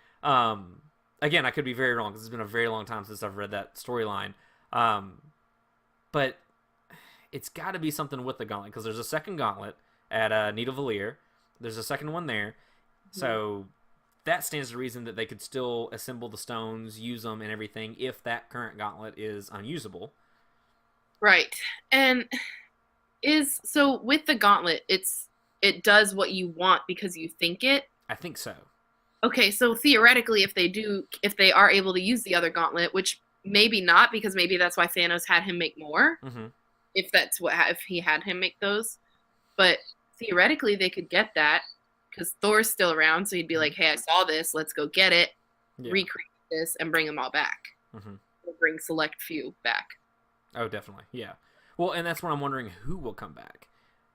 Again, I could be very wrong because it's been a very long time since I've read that storyline. But it's got to be something with the gauntlet, because there's a second gauntlet at Nidavellir. There's a second one there. So that stands to reason that they could still assemble the stones, use them and everything if that current gauntlet is unusable. Right. And so with the gauntlet, it does what you want because you think it? I think so. Okay, so theoretically, if they are able to use the other gauntlet, which maybe not, because maybe that's why Thanos had him make more. Mm-hmm. If he had him make those, but theoretically they could get that because Thor's still around, so he'd be like, "Hey, I saw this. Let's go get it, recreate this, and bring them all back. Mm-hmm. We'll bring select few back." Oh, definitely, yeah. Well, and that's when I'm wondering who will come back.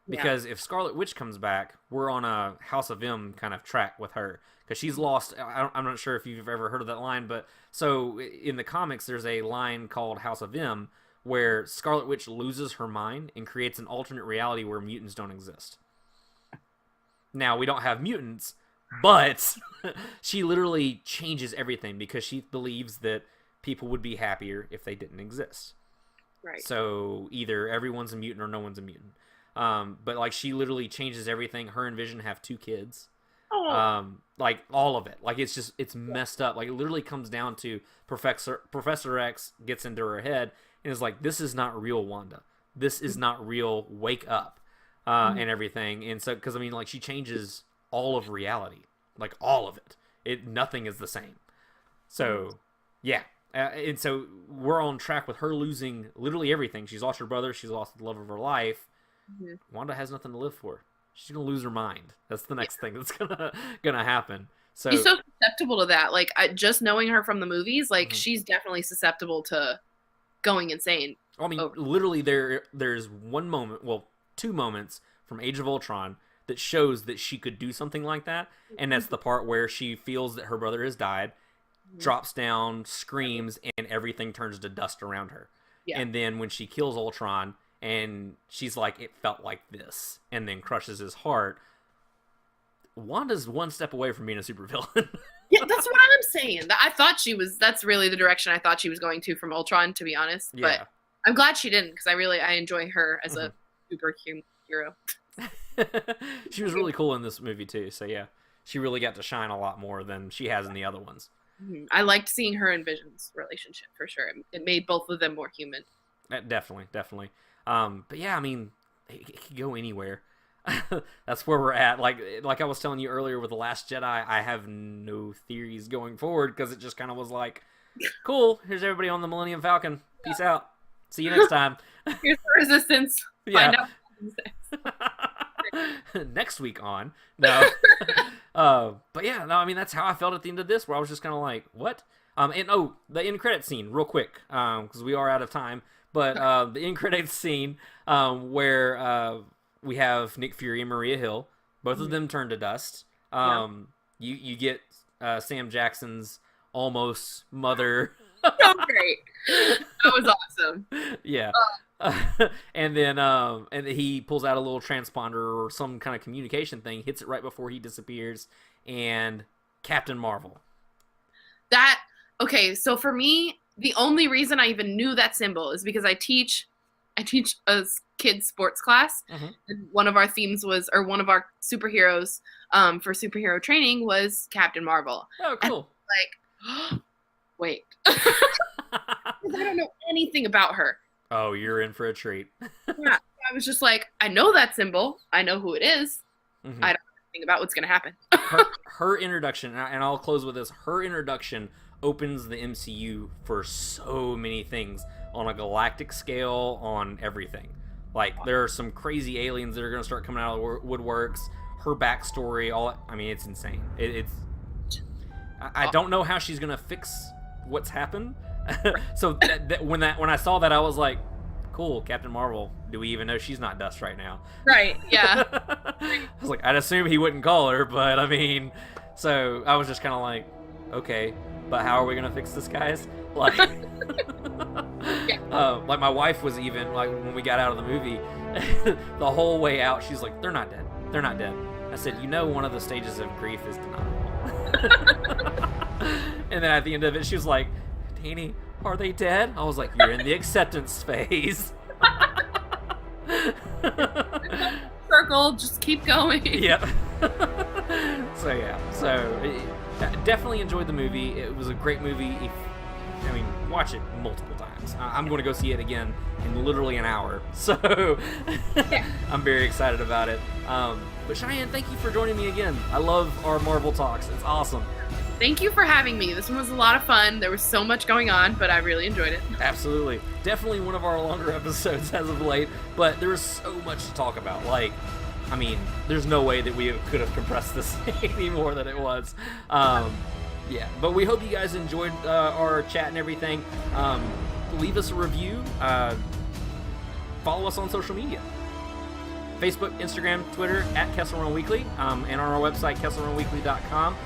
Because if Scarlet Witch comes back, we're on a House of M kind of track with her. Because she's lost, I'm not sure if you've ever heard of that line, but so in the comics, there's a line called House of M where Scarlet Witch loses her mind and creates an alternate reality where mutants don't exist. Now, we don't have mutants, but she literally changes everything because she believes that people would be happier if they didn't exist. Right. So either everyone's a mutant or no one's a mutant. But like she literally changes everything. Her and Vision have 2 kids. Oh. Like all of it. Like it's messed up. Like it literally comes down to Professor X gets into her head and is like, this is not real Wanda. This is not real. Wake up. And everything. And so, because I mean, like she changes all of reality, like all of it. Nothing is the same. So yeah. And so we're on track with her losing literally everything. She's lost her brother. She's lost the love of her life. Wanda has nothing to live for. She's gonna lose her mind. That's the next thing that's gonna happen. So she's so susceptible to that. Like just knowing her from the movies, like she's definitely susceptible to going insane. I mean, literally, there's one moment, well, 2 moments from Age of Ultron that shows that she could do something like that, and that's the part where she feels that her brother has died, drops down, screams, and everything turns to dust around her. Yeah. And then when she kills Ultron, and she's like, it felt like this, and then crushes his heart. Wanda's one step away from being a supervillain. Yeah, that's what I'm saying. I thought that's really the direction I thought she was going to from Ultron, to be honest. Yeah. But I'm glad she didn't, because I enjoy her as a superhero. She was really cool in this movie too, so yeah. She really got to shine a lot more than she has in the other ones. I liked seeing her and Vision's relationship, for sure. It made both of them more human. Definitely. But yeah, I mean, it could go anywhere. That's where we're at. Like I was telling you earlier with The Last Jedi, I have no theories going forward, because it just kind of was like, cool, here's everybody on the Millennium Falcon. Peace out. See you next time. Here's the Resistance. Yeah. Next week on. No. But yeah, no, I mean, that's how I felt at the end of this, where I was just kind of like, what? And the end credit scene, real quick, because we are out of time. But the end credits scene where we have Nick Fury and Maria Hill, both of them turn to dust. You get Sam Jackson's almost mother. So great. That was awesome. Yeah. And then and he pulls out a little transponder or some kind of communication thing, hits it right before he disappears, and Captain Marvel. So for me, the only reason I even knew that symbol is because I teach a kids sports class, and one of our themes was, or one of our superheroes for superhero training was Captain Marvel. Oh, cool. And like, wait. I don't know anything about her. Oh, you're in for a treat. Yeah, I was just like, I know that symbol. I know who it is. I don't know anything about what's going to happen. her introduction, and I'll close with this, her introduction opens the MCU for so many things on a galactic scale, on everything. Like, there are some crazy aliens that are going to start coming out of the woodworks. Her backstory, it's insane. I don't know how she's going to fix what's happened. So when I saw that, I was like, cool, Captain Marvel. Do we even know she's not dust right now? Right, yeah. I was like, I'd assume he wouldn't call her, but I mean, so I was just kind of like, okay, but how are we going to fix this, guys? Like, like my wife was even, like, when we got out of the movie, the whole way out, she's like, they're not dead. They're not dead. I said, one of the stages of grief is denial. And then at the end of it, she was like, Danny, are they dead? I was like, you're in the acceptance phase. Circle, just keep going. Yep. So definitely enjoyed the movie. It was a great movie. Watch it multiple times. I'm going to go see it again in literally an hour. So I'm very excited about it. But Cheyenne, thank you for joining me again. I love our Marvel talks. It's awesome. Thank you for having me. This one was a lot of fun. There was so much going on, but I really enjoyed it. Absolutely. Definitely one of our longer episodes as of late, but there was so much to talk about. There's no way that we could have compressed this any more than it was. Yeah, but we hope you guys enjoyed our chat and everything. Leave us a review. Follow us on social media. Facebook, Instagram, Twitter, @KesselRunWeekly, and on our website, KesselRunWeekly.com.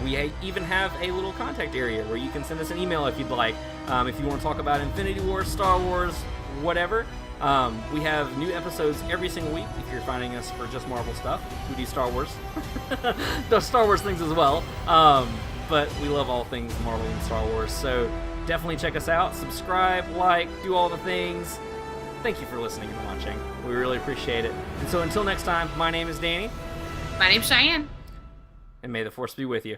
We even have a little contact area where you can send us an email if you'd like. If you want to talk about Infinity War, Star Wars, whatever. We have new episodes every single week if you're finding us for just Marvel stuff. We do Star Wars. Does Star Wars things as well. But we love all things Marvel and Star Wars. So definitely check us out. Subscribe, like, do all the things. Thank you for listening and watching. We really appreciate it. And so until next time, my name is Danny. My name's Cheyenne. And may the Force be with you.